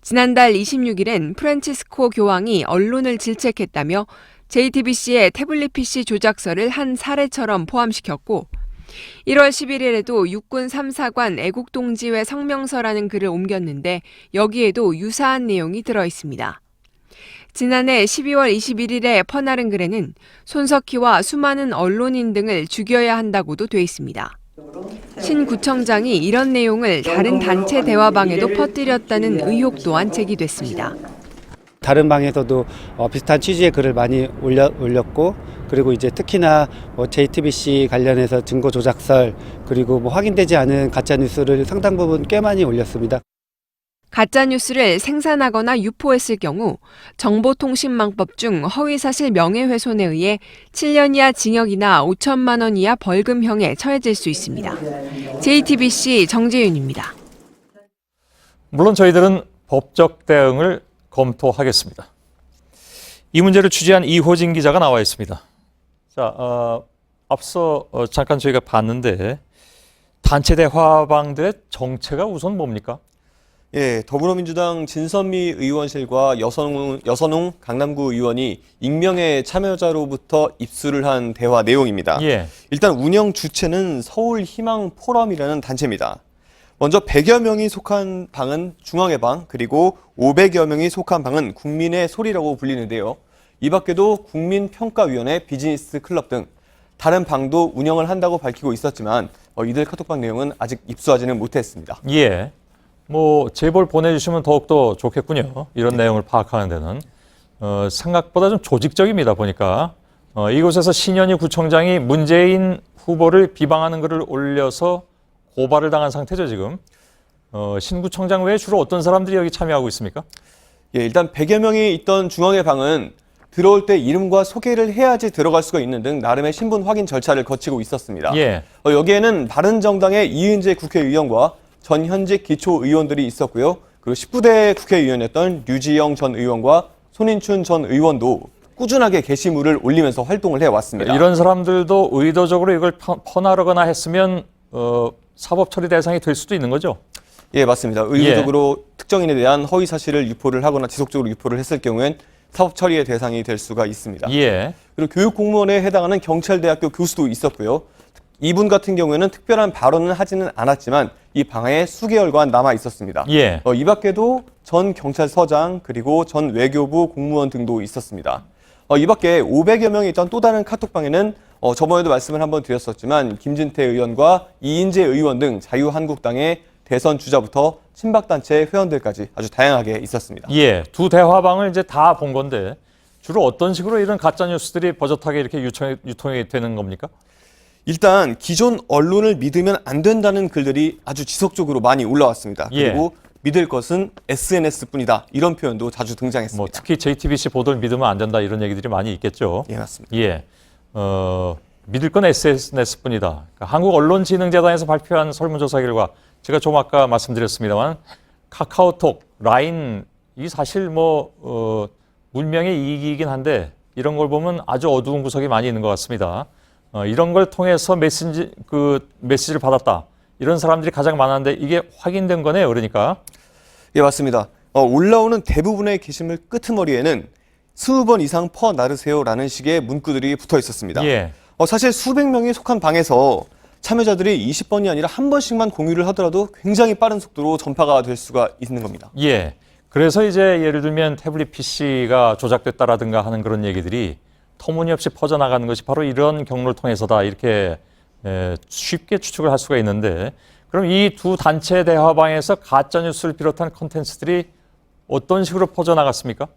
지난달 26일엔 프란치스코 교황이 언론을 질책했다며 JTBC의 태블릿 PC 조작설을 한 사례처럼 포함시켰고 1월 11일에도 육군 3사관 애국동지회 성명서라는 글을 옮겼는데 여기에도 유사한 내용이 들어있습니다. 지난해 12월 21일에 퍼나른 글에는 손석희와 수많은 언론인 등을 죽여야 한다고도 돼 있습니다. 신 구청장이 이런 내용을 다른 단체 대화방에도 퍼뜨렸다는 의혹 또한 제기됐습니다. 다른 방에서도 비슷한 취지의 글을 많이 올렸고 그리고 이제 특히나 JTBC 관련해서 증거 조작설 그리고 확인되지 않은 가짜 뉴스를 상당 부분 꽤 많이 올렸습니다. 가짜뉴스를 생산하거나 유포했을 경우 정보통신망법 중 허위사실 명예훼손에 의해 7년 이하 징역이나 5천만 원 이하 벌금형에 처해질 수 있습니다. JTBC 정재윤입니다. 물론 저희들은 법적 대응을 검토하겠습니다. 이 문제를 취재한 이호진 기자가 나와 있습니다. 자, 앞서 잠깐 저희가 봤는데 단체 대화방들의 정체가 우선 뭡니까? 예, 더불어민주당 진선미 의원실과 여선웅 강남구 의원이 익명의 참여자로부터 입수를 한 대화 내용입니다. 예. 일단 운영 주체는 서울희망포럼이라는 단체입니다. 먼저 100여 명이 속한 방은 중앙의 방, 그리고 500여 명이 속한 방은 국민의 소리라고 불리는데요. 이 밖에도 국민평가위원회, 비즈니스 클럽 등 다른 방도 운영을 한다고 밝히고 있었지만 이들 카톡방 내용은 아직 입수하지는 못했습니다. 예. 제보를 보내주시면 더욱더 좋겠군요. 이런 내용을 파악하는 데는. 생각보다 좀 조직적입니다, 보니까. 이곳에서 신현희 구청장이 문재인 후보를 비방하는 글을 올려서 고발을 당한 상태죠, 지금. 신 구청장 외에 주로 어떤 사람들이 여기 참여하고 있습니까? 예, 일단 100여 명이 있던 중앙의 방은 들어올 때 이름과 소개를 해야지 들어갈 수가 있는 등 나름의 신분 확인 절차를 거치고 있었습니다. 예. 여기에는 바른정당의 이은재 국회의원과 전현직 기초의원들이 있었고요. 그리고 19대 국회의원이었던 류지영 전 의원과 손인춘 전 의원도 꾸준하게 게시물을 올리면서 활동을 해왔습니다. 이런 사람들도 의도적으로 이걸 퍼나르거나 했으면 사법 처리 대상이 될 수도 있는 거죠? 예, 맞습니다. 의도적으로 특정인에 대한 허위 사실을 유포를 하거나 지속적으로 유포를 했을 경우엔 사법 처리의 대상이 될 수가 있습니다. 예. 그리고 교육 공무원에 해당하는 경찰대학교 교수도 있었고요. 이분 같은 경우에는 특별한 발언은 하지는 않았지만 이 방에 수개월간 남아 있었습니다. 예. 이 밖에도 전 경찰서장 그리고 전 외교부 공무원 등도 있었습니다. 이 밖에 500여 명이 있던 또 다른 카톡방에는 저번에도 말씀을 한번 드렸었지만 김진태 의원과 이인재 의원 등 자유한국당의 대선 주자부터 친박단체 회원들까지 아주 다양하게 있었습니다. 예, 두 대화방을 이제 다 본 건데 주로 어떤 식으로 이런 가짜 뉴스들이 버젓하게 이렇게 유통이 되는 겁니까? 일단 기존 언론을 믿으면 안 된다는 글들이 아주 지속적으로 많이 올라왔습니다. 예. 그리고 믿을 것은 SNS뿐이다. 이런 표현도 자주 등장했습니다. 특히 JTBC 보도를 믿으면 안 된다 이런 얘기들이 많이 있겠죠. 예, 맞습니다. 예, 믿을 건 SNS뿐이다. 그러니까 한국언론진흥재단에서 발표한 설문조사 결과 제가 좀 아까 말씀드렸습니다만 카카오톡, 라인 이 사실 문명의 이익이긴 한데 이런 걸 보면 아주 어두운 구석이 많이 있는 것 같습니다. 이런 걸 통해서 메시지를 받았다. 이런 사람들이 가장 많았는데 이게 확인된 거네요. 그러니까. 예, 맞습니다. 올라오는 대부분의 게시물 끄트머리에는 20번 이상 퍼나르세요라는 식의 문구들이 붙어 있었습니다. 예. 사실 수백 명이 속한 방에서 참여자들이 20번이 아니라 한 번씩만 공유를 하더라도 굉장히 빠른 속도로 전파가 될 수가 있는 겁니다. 예. 그래서 이제 예를 들면 태블릿 PC가 조작됐다라든가 하는 그런 얘기들이 터무니없이 퍼져나가는 것이 바로 이런 경로를 통해서다 이렇게 쉽게 추측을 할 수가 있는데 그럼 이 두 단체 대화방에서 가짜뉴스를 비롯한 콘텐츠들이 어떤 식으로 퍼져나갔습니까?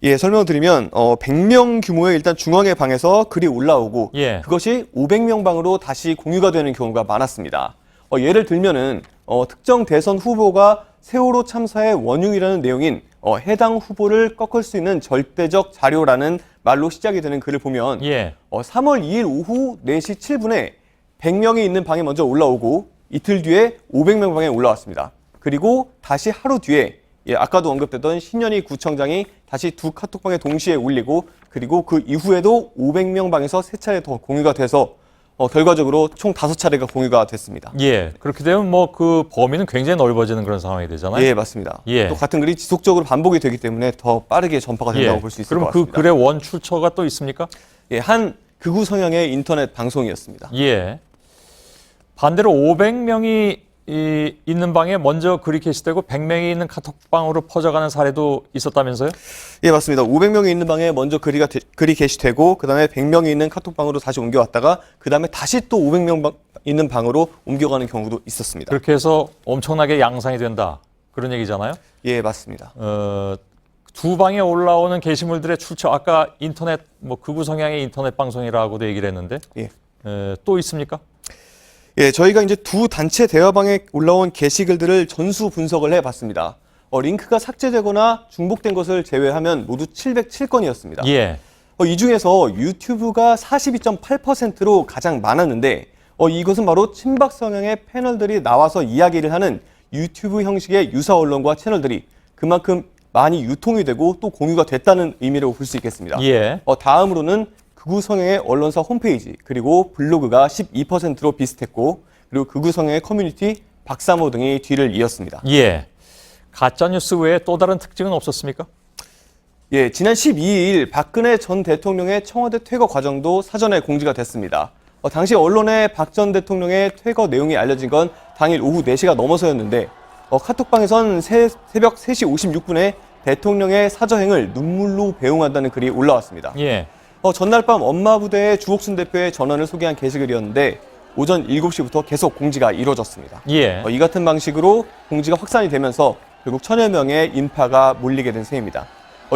예, 설명을 드리면 100명 규모의 일단 중앙의 방에서 글이 올라오고 예. 그것이 500명 방으로 다시 공유가 되는 경우가 많았습니다. 예를 들면은 특정 대선 후보가 세월호 참사의 원흉이라는 내용인 해당 후보를 꺾을 수 있는 절대적 자료라는 말로 시작이 되는 글을 보면 3월 2일 오후 4시 7분에 100명이 있는 방에 먼저 올라오고 이틀 뒤에 500명 방에 올라왔습니다. 그리고 다시 하루 뒤에 아까도 언급됐던 신현희 구청장이 다시 두 카톡방에 동시에 올리고 그리고 그 이후에도 500명 방에서 3차례 더 공유가 돼서 결과적으로 총 5차례가 공유가 됐습니다. 예, 그렇게 되면 뭐 그 범위는 굉장히 넓어지는 그런 상황이 되잖아요. 예, 맞습니다. 예. 또 같은 글이 지속적으로 반복이 되기 때문에 더 빠르게 전파가 된다고 예. 볼 수 있을 것 그럼 같습니다. 그 글의 원 출처가 또 있습니까? 예, 한 극우 성향의 인터넷 방송이었습니다. 예. 반대로 500명이 있는 방에 먼저 글이 게시되고 100명이 있는 카톡방으로 퍼져가는 사례도 있었다면서요? 예, 맞습니다. 500명이 있는 방에 먼저 글이 게시되고 그다음에 100명이 있는 카톡방으로 다시 옮겨왔다가 그다음에 다시 또 500명 있는 방으로 옮겨가는 경우도 있었습니다. 그렇게 해서 엄청나게 양상이 된다. 그런 얘기잖아요? 예, 맞습니다. 두 방에 올라오는 게시물들의 출처, 아까 인터넷, 뭐 극우 성향의 인터넷 방송이라고도 얘기를 했는데, 예. 또 있습니까? 예, 저희가 이제 두 단체 대화방에 올라온 게시글들을 전수 분석을 해봤습니다. 링크가 삭제되거나 중복된 것을 제외하면 모두 707건이었습니다. 예. 이 중에서 유튜브가 42.8%로 가장 많았는데 이것은 바로 친박 성향의 패널들이 나와서 이야기를 하는 유튜브 형식의 유사 언론과 채널들이 그만큼 많이 유통이 되고 또 공유가 됐다는 의미로 볼 수 있겠습니다. 예. 다음으로는 극우 성향의 언론사 홈페이지 그리고 블로그가 12%로 비슷했고 그리고 극우 성향의 커뮤니티 박사모 등이 뒤를 이었습니다. 예. 가짜뉴스 외에 또 다른 특징은 없었습니까? 예, 지난 12일 박근혜 전 대통령의 청와대 퇴거 과정도 사전에 공지가 됐습니다. 당시 언론에 박 전 대통령의 퇴거 내용이 알려진 건 당일 오후 4시가 넘어서였는데 카톡방에선 새벽 3시 56분에 대통령의 사저행을 눈물로 배웅한다는 글이 올라왔습니다. 예. 전날 밤 엄마 부대의 주옥순 대표의 전원을 소개한 게시글이었는데 오전 7시부터 계속 공지가 이루어졌습니다. 예. 이 같은 방식으로 공지가 확산이 되면서 결국 천여 명의 인파가 몰리게 된 셈입니다.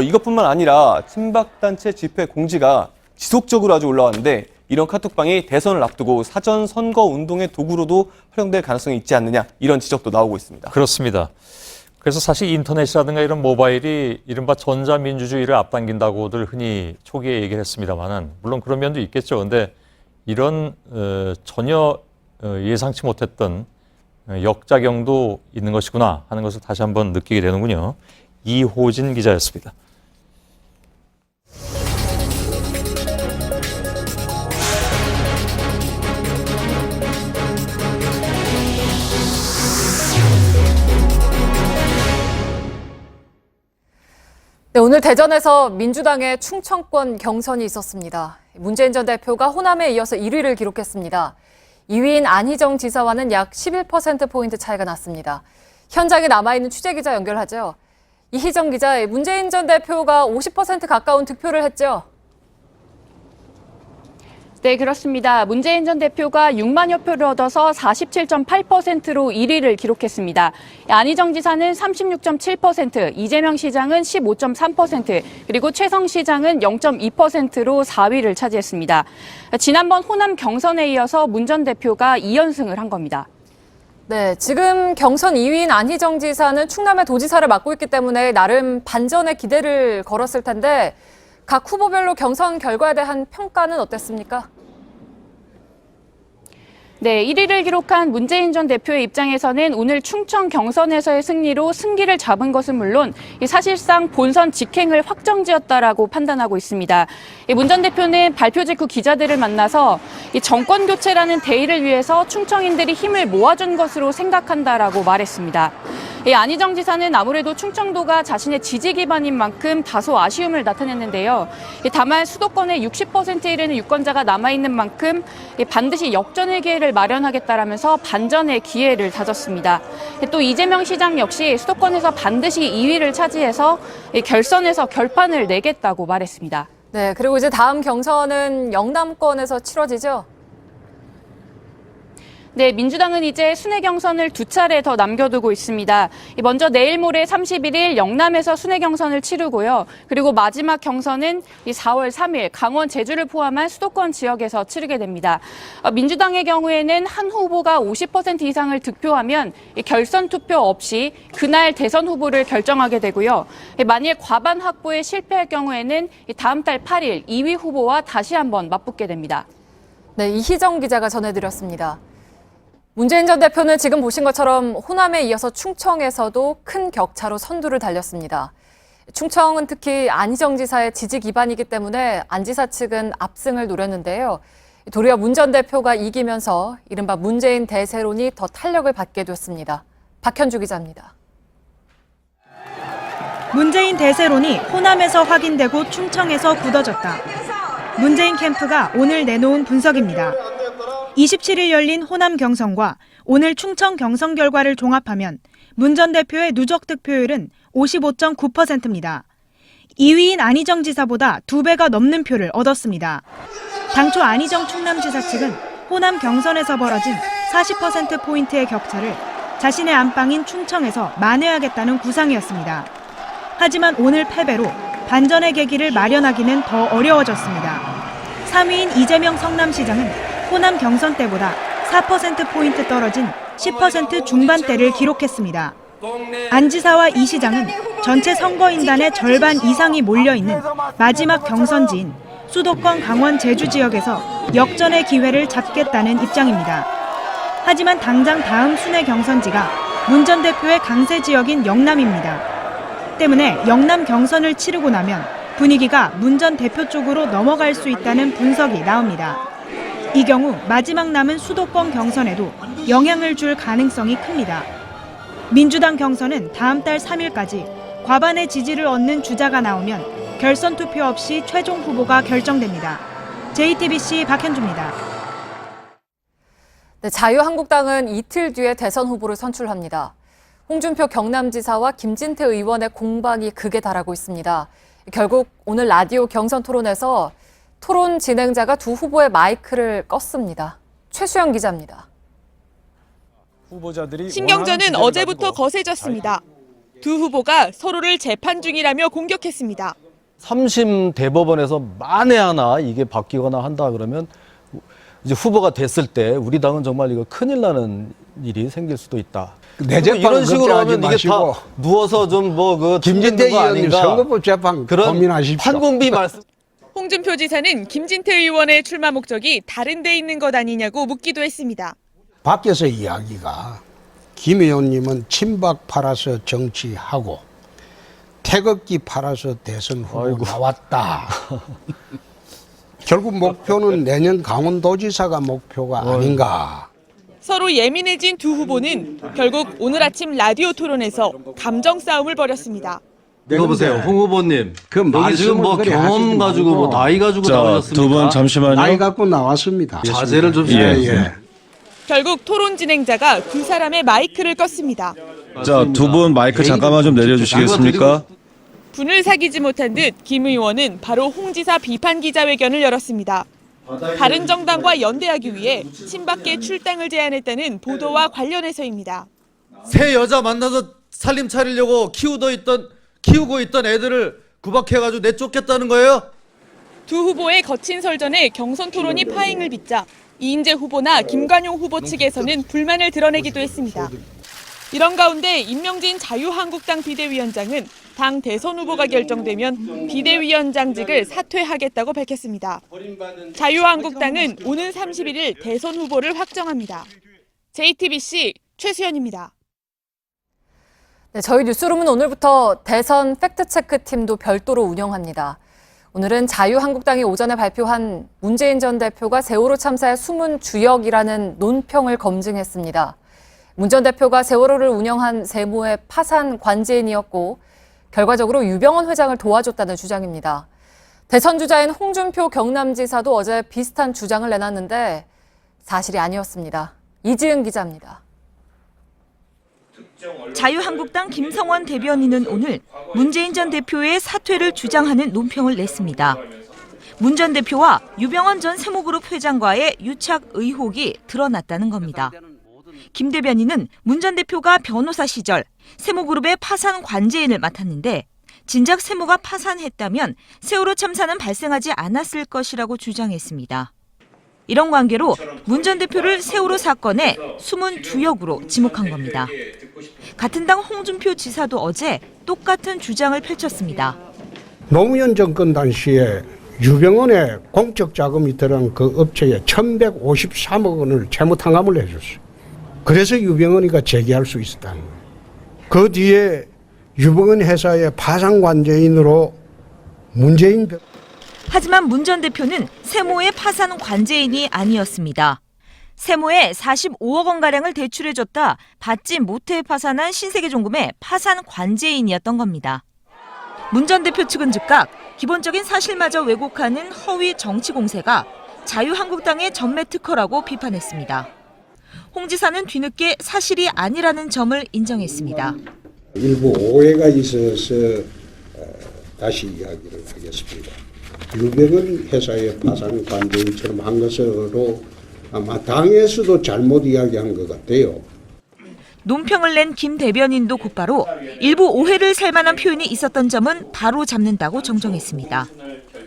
이것뿐만 아니라 친박단체 집회 공지가 지속적으로 아주 올라왔는데 이런 카톡방이 대선을 앞두고 사전 선거 운동의 도구로도 활용될 가능성이 있지 않느냐 이런 지적도 나오고 있습니다. 그렇습니다. 그래서 사실 인터넷이라든가 이런 모바일이 이른바 전자민주주의를 앞당긴다고들 흔히 초기에 얘기를 했습니다만은 물론 그런 면도 있겠죠. 근데 이런 전혀 예상치 못했던 역작용도 있는 것이구나 하는 것을 다시 한번 느끼게 되는군요. 이호진 기자였습니다. 네, 오늘 대전에서 민주당의 충청권 경선이 있었습니다. 문재인 전 대표가 호남에 이어서 1위를 기록했습니다. 2위인 안희정 지사와는 약 11%포인트 차이가 났습니다. 현장에 남아있는 취재기자 연결하죠. 이희정 기자, 문재인 전 대표가 50% 가까운 득표를 했죠. 네, 그렇습니다. 문재인 전 대표가 6만여 표를 얻어서 47.8%로 1위를 기록했습니다. 안희정 지사는 36.7%, 이재명 시장은 15.3%, 그리고 최성 시장은 0.2%로 4위를 차지했습니다. 지난번 호남 경선에 이어서 문 전 대표가 2연승을 한 겁니다. 네, 지금 경선 2위인 안희정 지사는 충남의 도지사를 맡고 있기 때문에 나름 반전의 기대를 걸었을 텐데 각 후보별로 경선 결과에 대한 평가는 어땠습니까? 네, 1위를 기록한 문재인 전 대표의 입장에서는 오늘 충청 경선에서의 승리로 승기를 잡은 것은 물론 사실상 본선 직행을 확정지었다라고 판단하고 있습니다. 문 전 대표는 발표 직후 기자들을 만나서 정권 교체라는 대의를 위해서 충청인들이 힘을 모아준 것으로 생각한다라고 말했습니다. 안희정 지사는 아무래도 충청도가 자신의 지지 기반인 만큼 다소 아쉬움을 나타냈는데요. 다만 수도권에 60%에 이르는 유권자가 남아있는 만큼 반드시 역전의 기회를 마련하겠다라면서 반전의 기회를 다졌습니다. 또 이재명 시장 역시 수도권에서 반드시 2위를 차지해서 결선에서 결판을 내겠다고 말했습니다. 네, 그리고 이제 다음 경선은 영남권에서 치러지죠? 네, 민주당은 이제 순회 경선을 2차례 더 남겨두고 있습니다. 먼저 내일 모레 31일 영남에서 순회 경선을 치르고요. 그리고 마지막 경선은 4월 3일 강원, 제주를 포함한 수도권 지역에서 치르게 됩니다. 민주당의 경우에는 한 후보가 50% 이상을 득표하면 결선 투표 없이 그날 대선 후보를 결정하게 되고요. 만일 과반 확보에 실패할 경우에는 다음 달 8일 2위 후보와 다시 한번 맞붙게 됩니다. 네, 이희정 기자가 전해드렸습니다. 문재인 전 대표는 지금 보신 것처럼 호남에 이어서 충청에서도 큰 격차로 선두를 달렸습니다. 충청은 특히 안희정 지사의 지지 기반이기 때문에 안 지사 측은 압승을 노렸는데요. 도리어 문 전 대표가 이기면서 이른바 문재인 대세론이 더 탄력을 받게 됐습니다. 박현주 기자입니다. 문재인 대세론이 호남에서 확인되고 충청에서 굳어졌다. 문재인 캠프가 오늘 내놓은 분석입니다. 27일 열린 호남 경선과 오늘 충청 경선 결과를 종합하면 문 전 대표의 누적 득표율은 55.9%입니다. 2위인 안희정 지사보다 2배가 넘는 표를 얻었습니다. 당초 안희정 충남지사 측은 호남 경선에서 벌어진 40%포인트의 격차를 자신의 안방인 충청에서 만회하겠다는 구상이었습니다. 하지만 오늘 패배로 반전의 계기를 마련하기는 더 어려워졌습니다. 3위인 이재명 성남시장은 호남 경선 때보다 4%포인트 떨어진 10% 중반대를 기록했습니다. 안 지사와 이 시장은 전체 선거인단의 절반 이상이 몰려있는 마지막 경선지인 수도권 강원 제주 지역에서 역전의 기회를 잡겠다는 입장입니다. 하지만 당장 다음 순회 경선지가 문 전 대표의 강세 지역인 영남입니다. 때문에 영남 경선을 치르고 나면 분위기가 문 전 대표 쪽으로 넘어갈 수 있다는 분석이 나옵니다. 이 경우 마지막 남은 수도권 경선에도 영향을 줄 가능성이 큽니다. 민주당 경선은 다음 달 3일까지 과반의 지지를 얻는 주자가 나오면 결선 투표 없이 최종 후보가 결정됩니다. JTBC 박현주입니다. 네, 자유한국당은 이틀 뒤에 대선 후보를 선출합니다. 홍준표 경남지사와 김진태 의원의 공방이 극에 달하고 있습니다. 결국 오늘 라디오 경선 토론에서 토론 진행자가 두 후보의 마이크를 껐습니다. 최수영 기자입니다. 신경전은 어제부터 거세졌습니다. 두 후보가 서로를 재판 중이라며 공격했습니다. 3심 대법원에서 만에 하나 이게 바뀌거나 한다 그러면 이제 후보가 됐을 때 우리 당은 정말 이거 큰일 나는 일이 생길 수도 있다. 이런 식으로 하면 이게 다 누워서 좀 뭐 김진태 의원님 선거법 재판 고민하십시오. 판공비 말씀. 홍준표 지사는 김진태 의원의 출마 목적이 다른 데 있는 것 아니냐고 묻기도 했습니다. 밖에서 이야기가 김 의원님은 친박 팔아서 정치하고 태극기 팔아서 대선 후보 나왔다. 결국 목표는 내년 강원도지사가 목표가 아닌가. 서로 예민해진 두 후보는 결국 오늘 아침 라디오 토론에서 감정 싸움을 벌였습니다. 이거 보세요, 홍 후보님. 여기 지금 뭐 경험 가지고 뭐 나이 가지고 나오셨습니까? 두 분 잠시만요. 나이 갖고 나왔습니다. 자제를 좀 결국 토론 진행자가 두 사람의 마이크를 껐습니다. 자, 두 분 마이크 잠깐만 좀 내려주시겠습니까? 분을 사귀지 못한 듯 김 의원은 바로 홍 지사 비판 기자회견을 열었습니다. 다른 정당과 연대하기 위해 친박계 출당을 제안했다는 보도와 관련해서입니다. 새 여자 만나서 살림 차리려고 키우고 있던 애들을 구박해가지고 내쫓겠다는 거예요? 두 후보의 거친 설전에 경선 토론이 파행을 빚자 이인재 후보나 김관용 후보 측에서는 불만을 드러내기도 했습니다. 이런 가운데 임명진 자유한국당 비대위원장은 당 대선 후보가 결정되면 비대위원장직을 사퇴하겠다고 밝혔습니다. 자유한국당은 오는 31일 대선 후보를 확정합니다. JTBC 최수연입니다. 네, 저희 뉴스룸은 오늘부터 대선 팩트체크팀도 별도로 운영합니다. 오늘은 자유한국당이 오전에 발표한 문재인 전 대표가 세월호 참사의 숨은 주역이라는 논평을 검증했습니다. 문 전 대표가 세월호를 운영한 세모의 파산 관제인이었고 결과적으로 유병헌 회장을 도와줬다는 주장입니다. 대선 주자인 홍준표 경남지사도 어제 비슷한 주장을 내놨는데 사실이 아니었습니다. 이지은 기자입니다. 자유한국당 김성원 대변인은 오늘 문재인 전 대표의 사퇴를 주장하는 논평을 냈습니다. 문 전 대표와 유병헌 전 세모그룹 회장과의 유착 의혹이 드러났다는 겁니다. 김 대변인은 문 전 대표가 변호사 시절 세모그룹의 파산 관제인을 맡았는데 진작 세모가 파산했다면 세월호 참사는 발생하지 않았을 것이라고 주장했습니다. 이런 관계로 문 전 대표를 세월호 사건의 숨은 주역으로 지목한 겁니다. 같은 당 홍준표 지사도 어제 똑같은 주장을 펼쳤습니다. 노무현 정권 당시에 유병헌의 공적 자금이 들어간 그 업체에 1,153억 원을 채무 탕감을 해줬어요. 그래서 유병헌이가 재개할 수 있었다는 거예요. 그 뒤에 유병헌 회사의 파산 관제인으로 문재인 하지만 문 전 대표는 세모의 파산 관제인이 아니었습니다. 세모에 45억 원가량을 대출해줬다 받지 못해 파산한 신세계종금의 파산 관제인이었던 겁니다. 문 전 대표 측은 즉각 기본적인 사실마저 왜곡하는 허위 정치 공세가 자유한국당의 전매 특허라고 비판했습니다. 홍 지사는 뒤늦게 사실이 아니라는 점을 인정했습니다. 일부 오해가 있어서 다시 이야기를 하겠습니다. 유병헌 회사의 파산 관제인처럼 한 것으로 아마 당에서도 잘못 이야기한 것 같아요. 논평을 낸 김 대변인도 곧바로 일부 오해를 살 만한 표현이 있었던 점은 바로 잡는다고 정정했습니다.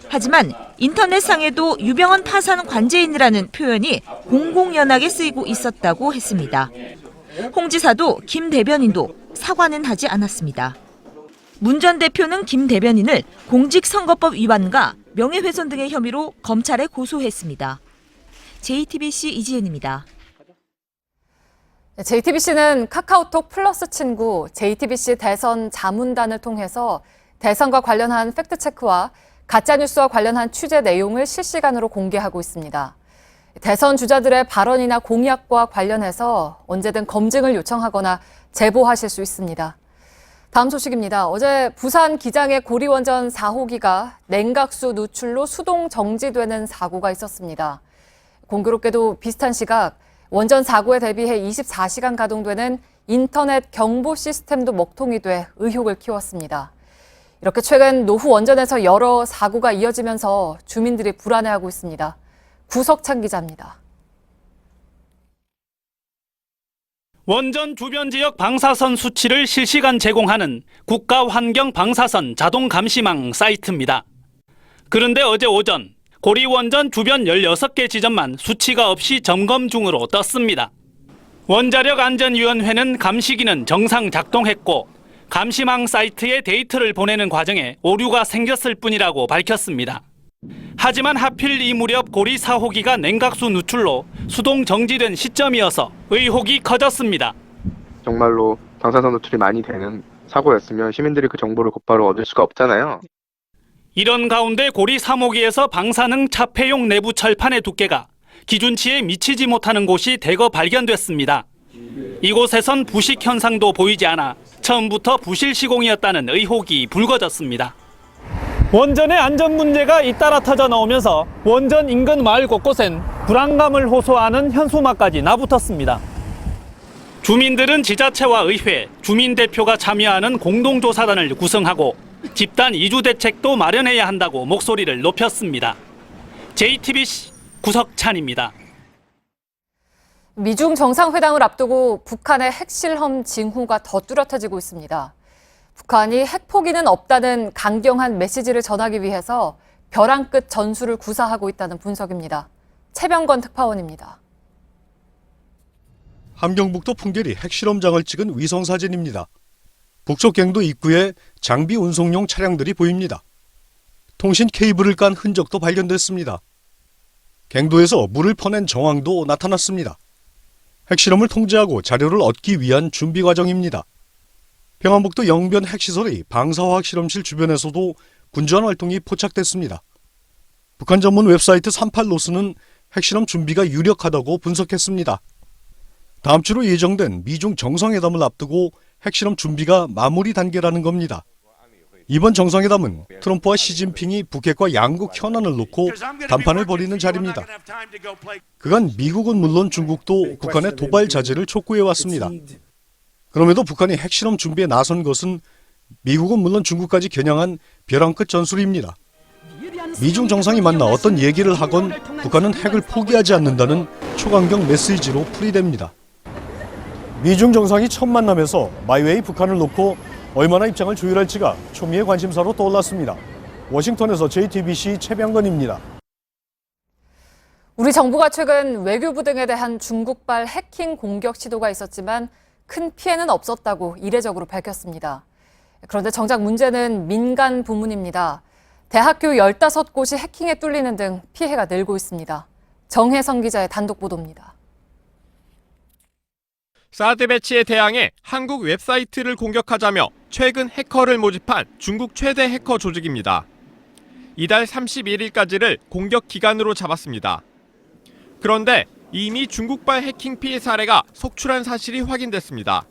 하지만 인터넷상에도 유병헌 파산 관제인이라는 표현이 공공연하게 쓰이고 있었다고 했습니다. 홍 지사도 김 대변인도 사과는 하지 않았습니다. 문 전 대표는 김 대변인을 공직선거법 위반과 명예훼손 등의 혐의로 검찰에 고소했습니다. JTBC 이지은입니다. JTBC는 카카오톡 플러스 친구 JTBC 대선 자문단을 통해서 대선과 관련한 팩트체크와 가짜뉴스와 관련한 취재 내용을 실시간으로 공개하고 있습니다. 대선 주자들의 발언이나 공약과 관련해서 언제든 검증을 요청하거나 제보하실 수 있습니다. 다음 소식입니다. 어제 부산 기장의 고리원전 4호기가 냉각수 누출로 수동 정지되는 사고가 있었습니다. 공교롭게도 비슷한 시각 원전 사고에 대비해 24시간 가동되는 인터넷 경보 시스템도 먹통이 돼 의혹을 키웠습니다. 이렇게 최근 노후 원전에서 여러 사고가 이어지면서 주민들이 불안해하고 있습니다. 구석찬 기자입니다. 원전 주변 지역 방사선 수치를 실시간 제공하는 국가환경방사선 자동감시망 사이트입니다. 그런데 어제 오전 고리원전 주변 16개 지점만 수치가 없이 점검 중으로 떴습니다. 원자력안전위원회는 감시기는 정상 작동했고 감시망 사이트에 데이터를 보내는 과정에 오류가 생겼을 뿐이라고 밝혔습니다. 하지만 하필 이 무렵 고리 4호기가 냉각수 누출로 수동 정지된 시점이어서 의혹이 커졌습니다. 정말로 방사선 누출이 많이 되는 사고였으면 시민들이 그 정보를 곧바로 얻을 수가 없잖아요. 이런 가운데 고리 3호기에서 방사능 차폐용 내부 철판의 두께가 기준치에 미치지 못하는 곳이 대거 발견됐습니다. 이곳에선 부식 현상도 보이지 않아 처음부터 부실 시공이었다는 의혹이 불거졌습니다. 원전의 안전 문제가 잇따라 터져 나오면서 원전 인근 마을 곳곳엔 불안감을 호소하는 현수막까지 나붙었습니다. 주민들은 지자체와 의회, 주민대표가 참여하는 공동조사단을 구성하고 집단 이주 대책도 마련해야 한다고 목소리를 높였습니다. JTBC 구석찬입니다. 미중 정상회담을 앞두고 북한의 핵실험 징후가 더 뚜렷해지고 있습니다. 북한이 핵포기는 없다는 강경한 메시지를 전하기 위해서 벼랑 끝 전술을 구사하고 있다는 분석입니다. 최병건 특파원입니다. 함경북도 풍계리 핵실험장을 찍은 위성사진입니다. 북쪽 갱도 입구에 장비 운송용 차량들이 보입니다. 통신 케이블을 깐 흔적도 발견됐습니다. 갱도에서 물을 퍼낸 정황도 나타났습니다. 핵실험을 통제하고 자료를 얻기 위한 준비 과정입니다. 평안북도 영변 핵시설의 방사화학 실험실 주변에서도 군주한 활동이 포착됐습니다. 북한 전문 웹사이트 38노스는 핵실험 준비가 유력하다고 분석했습니다. 다음 주로 예정된 미중 정상회담을 앞두고 핵실험 준비가 마무리 단계라는 겁니다. 이번 정상회담은 트럼프와 시진핑이 북핵과 양국 현안을 놓고 담판을 벌이는 자리입니다. 그간 미국은 물론 중국도 북한의 도발 자제를 촉구해왔습니다. 그럼에도 북한이 핵실험 준비에 나선 것은 미국은 물론 중국까지 겨냥한 벼랑 끝 전술입니다. 미중 정상이 만나 어떤 얘기를 하건 북한은 핵을 포기하지 않는다는 초강경 메시지로 풀이됩니다. 미중 정상이 첫 만남에서 마이웨이 북한을 놓고 얼마나 입장을 조율할지가 초미의 관심사로 떠올랐습니다. 워싱턴에서 JTBC 최병건입니다. 우리 정부가 최근 외교부 등에 대한 중국발 해킹 공격 시도가 있었지만 큰 피해는 없었다고 이례적으로 밝혔습니다. 그런데 정작 문제는 민간 부문입니다. 대학교 15곳이 해킹에 뚫리는 등 피해가 늘고 있습니다. 정혜성 기자의 단독 보도입니다. 사드 배치에 대항해 한국 웹사이트를 공격하자며 최근 해커를 모집한 중국 최대 해커 조직입니다. 이달 31일까지를 공격 기간으로 잡았습니다. 그런데 이미 중국발 해킹 피해 사례가 속출한 사실이 확인됐습니다.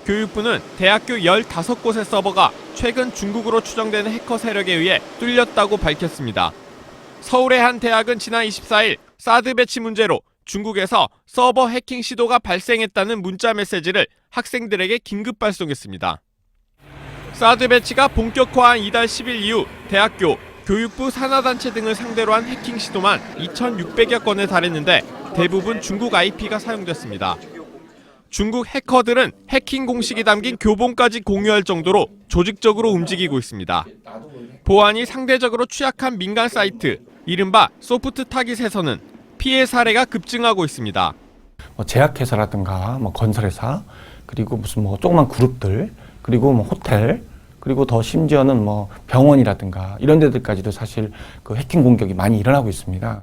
교육부는 대학교 15곳의 서버가 최근 중국으로 추정되는 해커 세력에 의해 뚫렸다고 밝혔습니다. 서울의 한 대학은 지난 24일 사드 배치 문제로 중국에서 서버 해킹 시도가 발생했다는 문자 메시지를 학생들에게 긴급 발송했습니다. 사드 배치가 본격화한 이달 10일 이후 대학교, 교육부 산하단체 등을 상대로 한 해킹 시도만 2,600여 건에 달했는데 대부분 중국 IP가 사용됐습니다. 중국 해커들은 해킹 공식이 담긴 교본까지 공유할 정도로 조직적으로 움직이고 있습니다. 보안이 상대적으로 취약한 민간 사이트, 이른바 소프트 타깃에서는 피해 사례가 급증하고 있습니다. 제약회사라든가 건설회사, 그리고 무슨 조그만 그룹들, 그리고 호텔, 그리고 더 심지어는 병원이라든가 이런 데들까지도 사실 그 해킹 공격이 많이 일어나고 있습니다.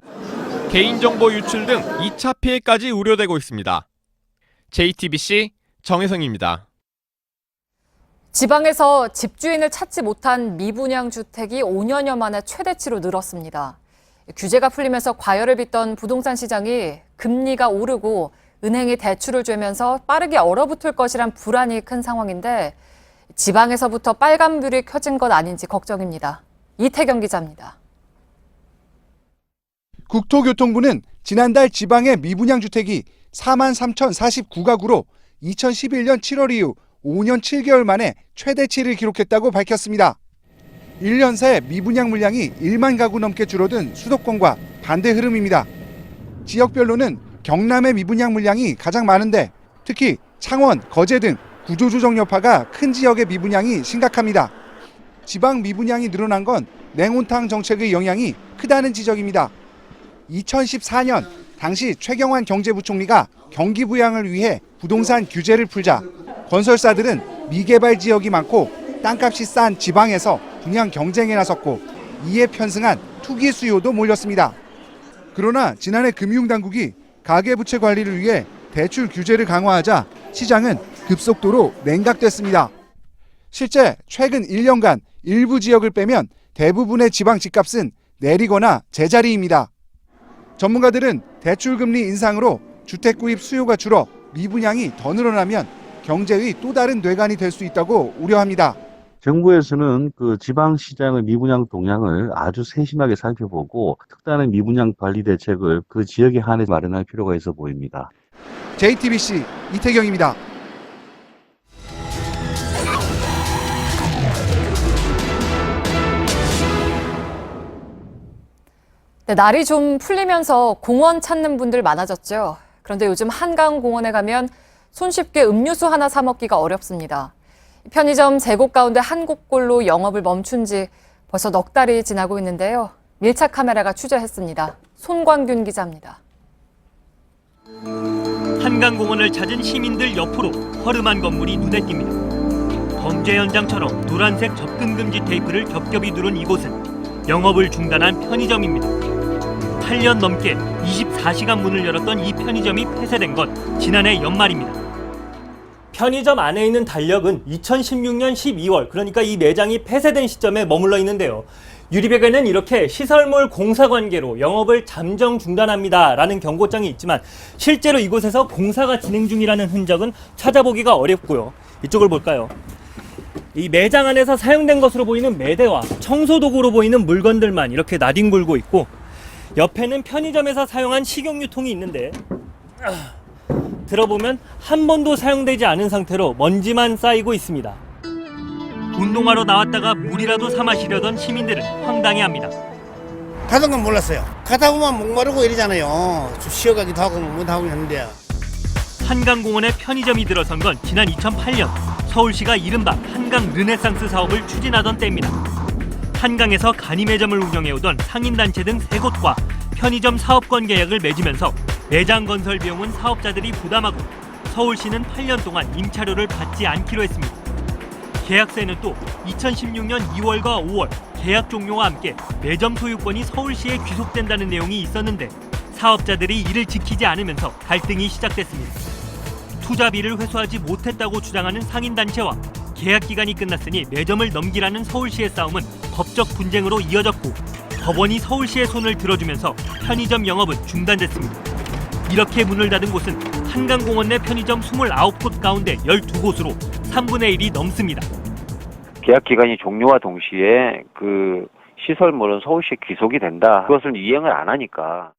개인정보 유출 등 2차 피해까지 우려되고 있습니다. JTBC 정혜성입니다. 지방에서 집주인을 찾지 못한 미분양 주택이 5년여 만에 최대치로 늘었습니다. 규제가 풀리면서 과열을 빚던 부동산 시장이 금리가 오르고 은행이 대출을 쬐면서 빠르게 얼어붙을 것이란 불안이 큰 상황인데 지방에서부터 빨간불이 켜진 것 아닌지 걱정입니다. 이태경 기자입니다. 국토교통부는 지난달 지방의 미분양 주택이 43,049가구로 2011년 7월 이후 5년 7개월 만에 최대치를 기록했다고 밝혔습니다. 1년 새 미분양 물량이 1만 가구 넘게 줄어든 수도권과 반대 흐름입니다. 지역별로는 경남의 미분양 물량이 가장 많은데 특히 창원, 거제 등 구조조정 여파가 큰 지역의 미분양이 심각합니다. 지방 미분양이 늘어난 건 냉온탕 정책의 영향이 크다는 지적입니다. 2014년 당시 최경환 경제부총리가 경기 부양을 위해 부동산 규제를 풀자 건설사들은 미개발 지역이 많고 땅값이 싼 지방에서 분양 경쟁에 나섰고 이에 편승한 투기 수요도 몰렸습니다. 그러나 지난해 금융당국이 가계부채 관리를 위해 대출 규제를 강화하자 시장은 급속도로 냉각됐습니다. 실제 최근 1년간 일부 지역을 빼면 대부분의 지방 집값은 내리거나 제자리입니다. 전문가들은 대출금리 인상으로 주택 구입 수요가 줄어 미분양이 더 늘어나면 경제의 또 다른 뇌관이 될 수 있다고 우려합니다. 정부에서는 그 지방시장의 미분양 동향을 아주 세심하게 살펴보고 특단의 미분양 관리 대책을 그 지역에 한해서 마련할 필요가 있어 보입니다. JTBC 이태경입니다. 네, 날이 좀 풀리면서 공원 찾는 분들 많아졌죠. 그런데 요즘 한강공원에 가면 손쉽게 음료수 하나 사 먹기가 어렵습니다. 편의점 3곳 가운데 한 곳꼴로 영업을 멈춘 지 벌써 넉 달이 지나고 있는데요. 밀착 카메라가 취재했습니다. 손광균 기자입니다. 한강공원을 찾은 시민들 옆으로 허름한 건물이 눈에 띕니다. 범죄 현장처럼 노란색 접근 금지 테이프를 겹겹이 두른 이곳은 영업을 중단한 편의점입니다. 8년 넘게 24시간 문을 열었던 이 편의점이 폐쇄된 건 지난해 연말입니다. 편의점 안에 있는 달력은 2016년 12월, 그러니까 이 매장이 폐쇄된 시점에 머물러 있는데요. 유리벽에는 이렇게 시설물 공사 관계로 영업을 잠정 중단합니다라는 경고장이 있지만 실제로 이곳에서 공사가 진행 중이라는 흔적은 찾아보기가 어렵고요. 이쪽을 볼까요? 이 매장 안에서 사용된 것으로 보이는 매대와 청소도구로 보이는 물건들만 이렇게 나뒹굴고 있고 옆에는 편의점에서 사용한 식용유통이 있는데 들어보면 한 번도 사용되지 않은 상태로 먼지만 쌓이고 있습니다. 운동하러 나왔다가 물이라도 사 마시려던 시민들은 황당해합니다. 가던 건 몰랐어요. 가다 보면 목마르고 이러잖아요. 좀 쉬어가기도 하고 못하고 했는데. 한강공원에 편의점이 들어선 건 지난 2008년 서울시가 이른바 한강 르네상스 사업을 추진하던 때입니다. 한강에서 간이매점을 운영해오던 상인단체 등 3곳과 편의점 사업권 계약을 맺으면서 매장 건설 비용은 사업자들이 부담하고 서울시는 8년 동안 임차료를 받지 않기로 했습니다. 계약서에는 또 2016년 2월과 5월 계약 종료와 함께 매점 소유권이 서울시에 귀속된다는 내용이 있었는데 사업자들이 이를 지키지 않으면서 갈등이 시작됐습니다. 투자비를 회수하지 못했다고 주장하는 상인단체와 계약 기간이 끝났으니 매점을 넘기라는 서울시의 싸움은 법적 분쟁으로 이어졌고 법원이 서울시의 손을 들어주면서 편의점 영업은 중단됐습니다. 이렇게 문을 닫은 곳은 한강공원 내 편의점 29곳 가운데 12곳으로 3분의 1이 넘습니다. 계약 기간이 종료와 동시에 그 시설물은 서울시에 귀속이 된다. 그것을 이행을 안 하니까.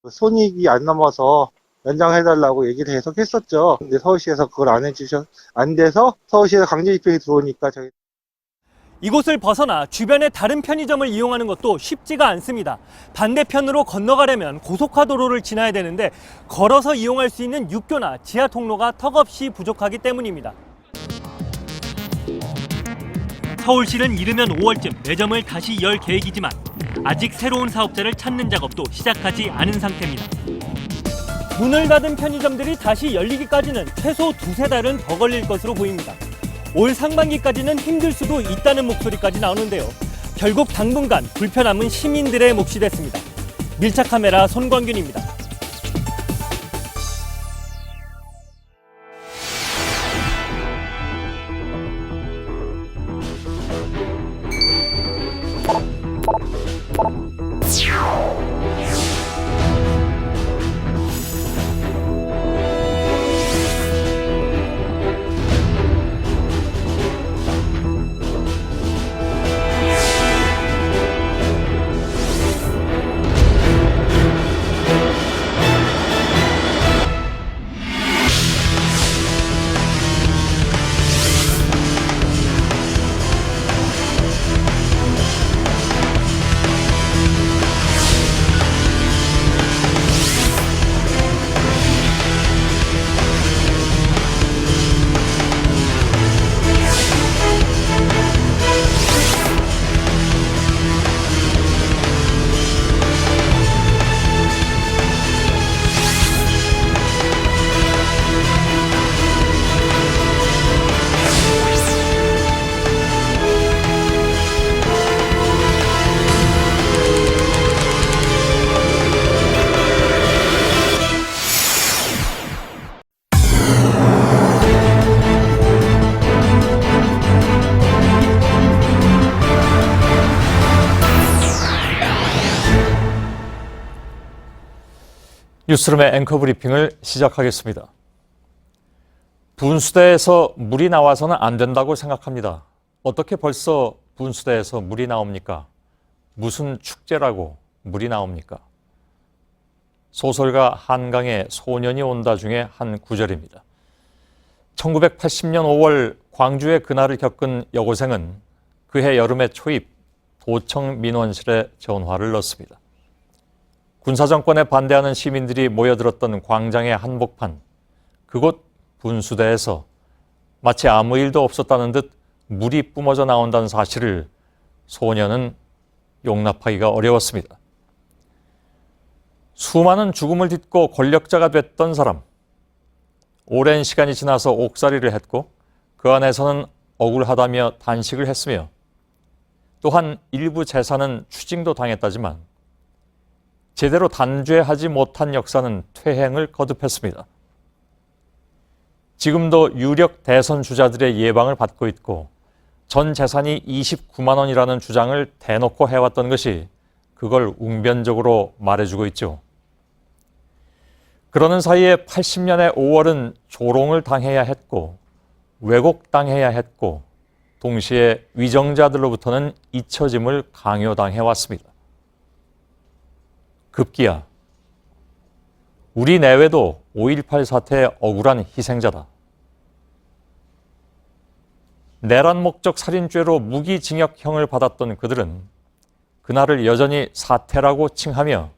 손익이 안 넘어서 연장해달라고 얘기를 해석했었죠. 근데 서울시에서 그걸 안 돼서 서울시에서 강제 집행이 들어오니까 저희. 이곳을 벗어나 주변의 다른 편의점을 이용하는 것도 쉽지가 않습니다. 반대편으로 건너가려면 고속화도로를 지나야 되는데 걸어서 이용할 수 있는 육교나 지하 통로가 턱없이 부족하기 때문입니다. 서울시는 이르면 5월쯤 매점을 다시 열 계획이지만 아직 새로운 사업자를 찾는 작업도 시작하지 않은 상태입니다. 문을 닫은 편의점들이 다시 열리기까지는 최소 2-3달은 더 걸릴 것으로 보입니다. 올 상반기까지는 힘들 수도 있다는 목소리까지 나오는데요. 결국 당분간 불편함은 시민들의 몫이 됐습니다. 밀착 카메라 손광균입니다. 뉴스룸의 앵커 브리핑을 시작하겠습니다. 분수대에서 물이 나와서는 안 된다고 생각합니다. 어떻게 벌써 분수대에서 물이 나옵니까? 무슨 축제라고 물이 나옵니까? 소설가 한강의 소년이 온다 중에 한 구절입니다. 1980년 5월 광주의 그날을 겪은 여고생은 그해 여름의 초입 도청 민원실에 전화를 넣습니다. 군사정권에 반대하는 시민들이 모여들었던 광장의 한복판, 그곳 분수대에서 마치 아무 일도 없었다는 듯 물이 뿜어져 나온다는 사실을 소년은 용납하기가 어려웠습니다. 수많은 죽음을 딛고 권력자가 됐던 사람, 오랜 시간이 지나서 옥살이를 했고 그 안에서는 억울하다며 단식을 했으며 또한 일부 재산은 추징도 당했다지만 제대로 단죄하지 못한 역사는 퇴행을 거듭했습니다. 지금도 유력 대선 주자들의 예방을 받고 있고 전 재산이 29만 원이라는 주장을 대놓고 해왔던 것이 그걸 웅변적으로 말해주고 있죠. 그러는 사이에 80년의 5월은 조롱을 당해야 했고 왜곡당해야 했고 동시에 위정자들로부터는 잊혀짐을 강요당해왔습니다. 급기야 우리 내외도 5.18 사태의 억울한 희생자다. 내란 목적 살인죄로 무기징역형을 받았던 그들은 그날을 여전히 사태라고 칭하며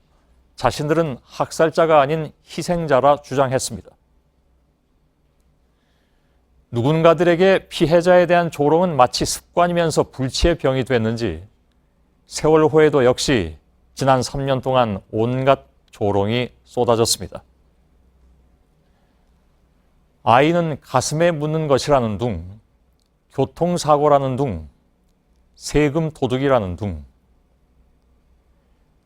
자신들은 학살자가 아닌 희생자라 주장했습니다. 누군가들에게 피해자에 대한 조롱은 마치 습관이면서 불치의 병이 됐는지 세월호에도 역시 지난 3년 동안 온갖 조롱이 쏟아졌습니다. 아이는 가슴에 묻는 것이라는 둥, 교통사고라는 둥, 세금 도둑이라는 둥.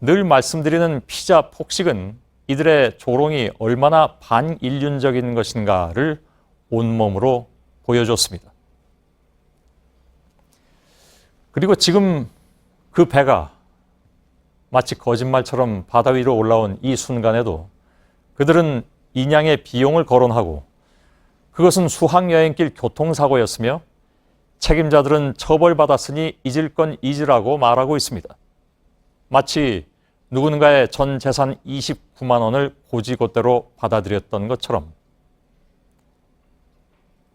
늘 말씀드리는 피자 폭식은 이들의 조롱이 얼마나 반인륜적인 것인가를 온몸으로 보여줬습니다. 그리고 지금 그 배가 마치 거짓말처럼 바다 위로 올라온 이 순간에도 그들은 인양의 비용을 거론하고 그것은 수학여행길 교통사고였으며 책임자들은 처벌받았으니 잊을 건 잊으라고 말하고 있습니다. 마치 누군가의 전 재산 29만 원을 고지고대로 받아들였던 것처럼,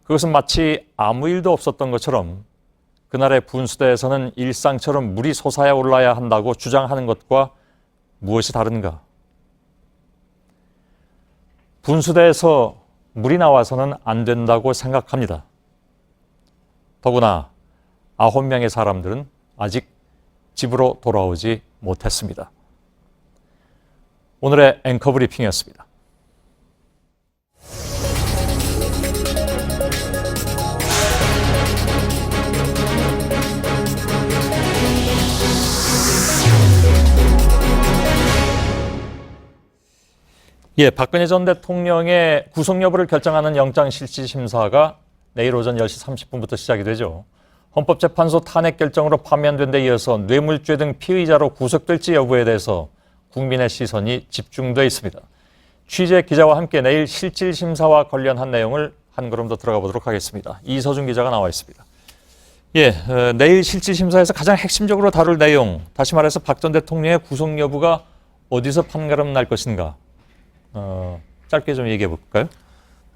그것은 마치 아무 일도 없었던 것처럼 그날의 분수대에서는 일상처럼 물이 솟아야 올라야 한다고 주장하는 것과 무엇이 다른가? 분수대에서 물이 나와서는 안 된다고 생각합니다. 더구나 9명의 사람들은 아직 집으로 돌아오지 못했습니다. 오늘의 앵커 브리핑이었습니다. 예, 박근혜 전 대통령의 구속 여부를 결정하는 영장실질심사가 내일 오전 10시 30분부터 시작이 되죠. 헌법재판소 탄핵 결정으로 파면된 데 이어서 뇌물죄 등 피의자로 구속될지 여부에 대해서 국민의 시선이 집중돼 있습니다. 취재 기자와 함께 내일 실질심사와 관련한 내용을 한 걸음 더 들어가 보도록 하겠습니다. 이서준 기자가 나와 있습니다. 예, 내일 실질심사에서 가장 핵심적으로 다룰 내용, 다시 말해서 박 전 대통령의 구속 여부가 어디서 판가름 날 것인가, 짧게 좀 얘기해 볼까요?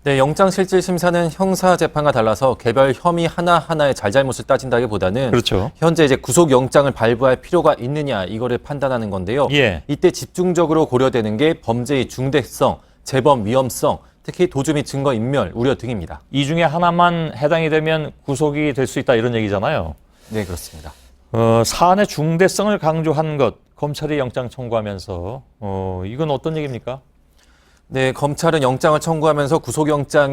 네, 영장실질심사는 형사재판과 달라서 개별 혐의 하나하나의 잘잘못을 따진다기보다는 그렇죠. 현재 이제 구속영장을 발부할 필요가 있느냐 이거를 판단하는 건데요. 예. 이때 집중적으로 고려되는 게 범죄의 중대성, 재범 위험성, 특히 도주 및 증거인멸 우려 등입니다. 이 중에 하나만 해당이 되면 구속이 될 수 있다 이런 얘기잖아요. 네, 그렇습니다. 사안의 중대성을 강조한 것, 검찰이 영장 청구하면서 이건 어떤 얘기입니까? 네, 검찰은 영장을 청구하면서 구속영장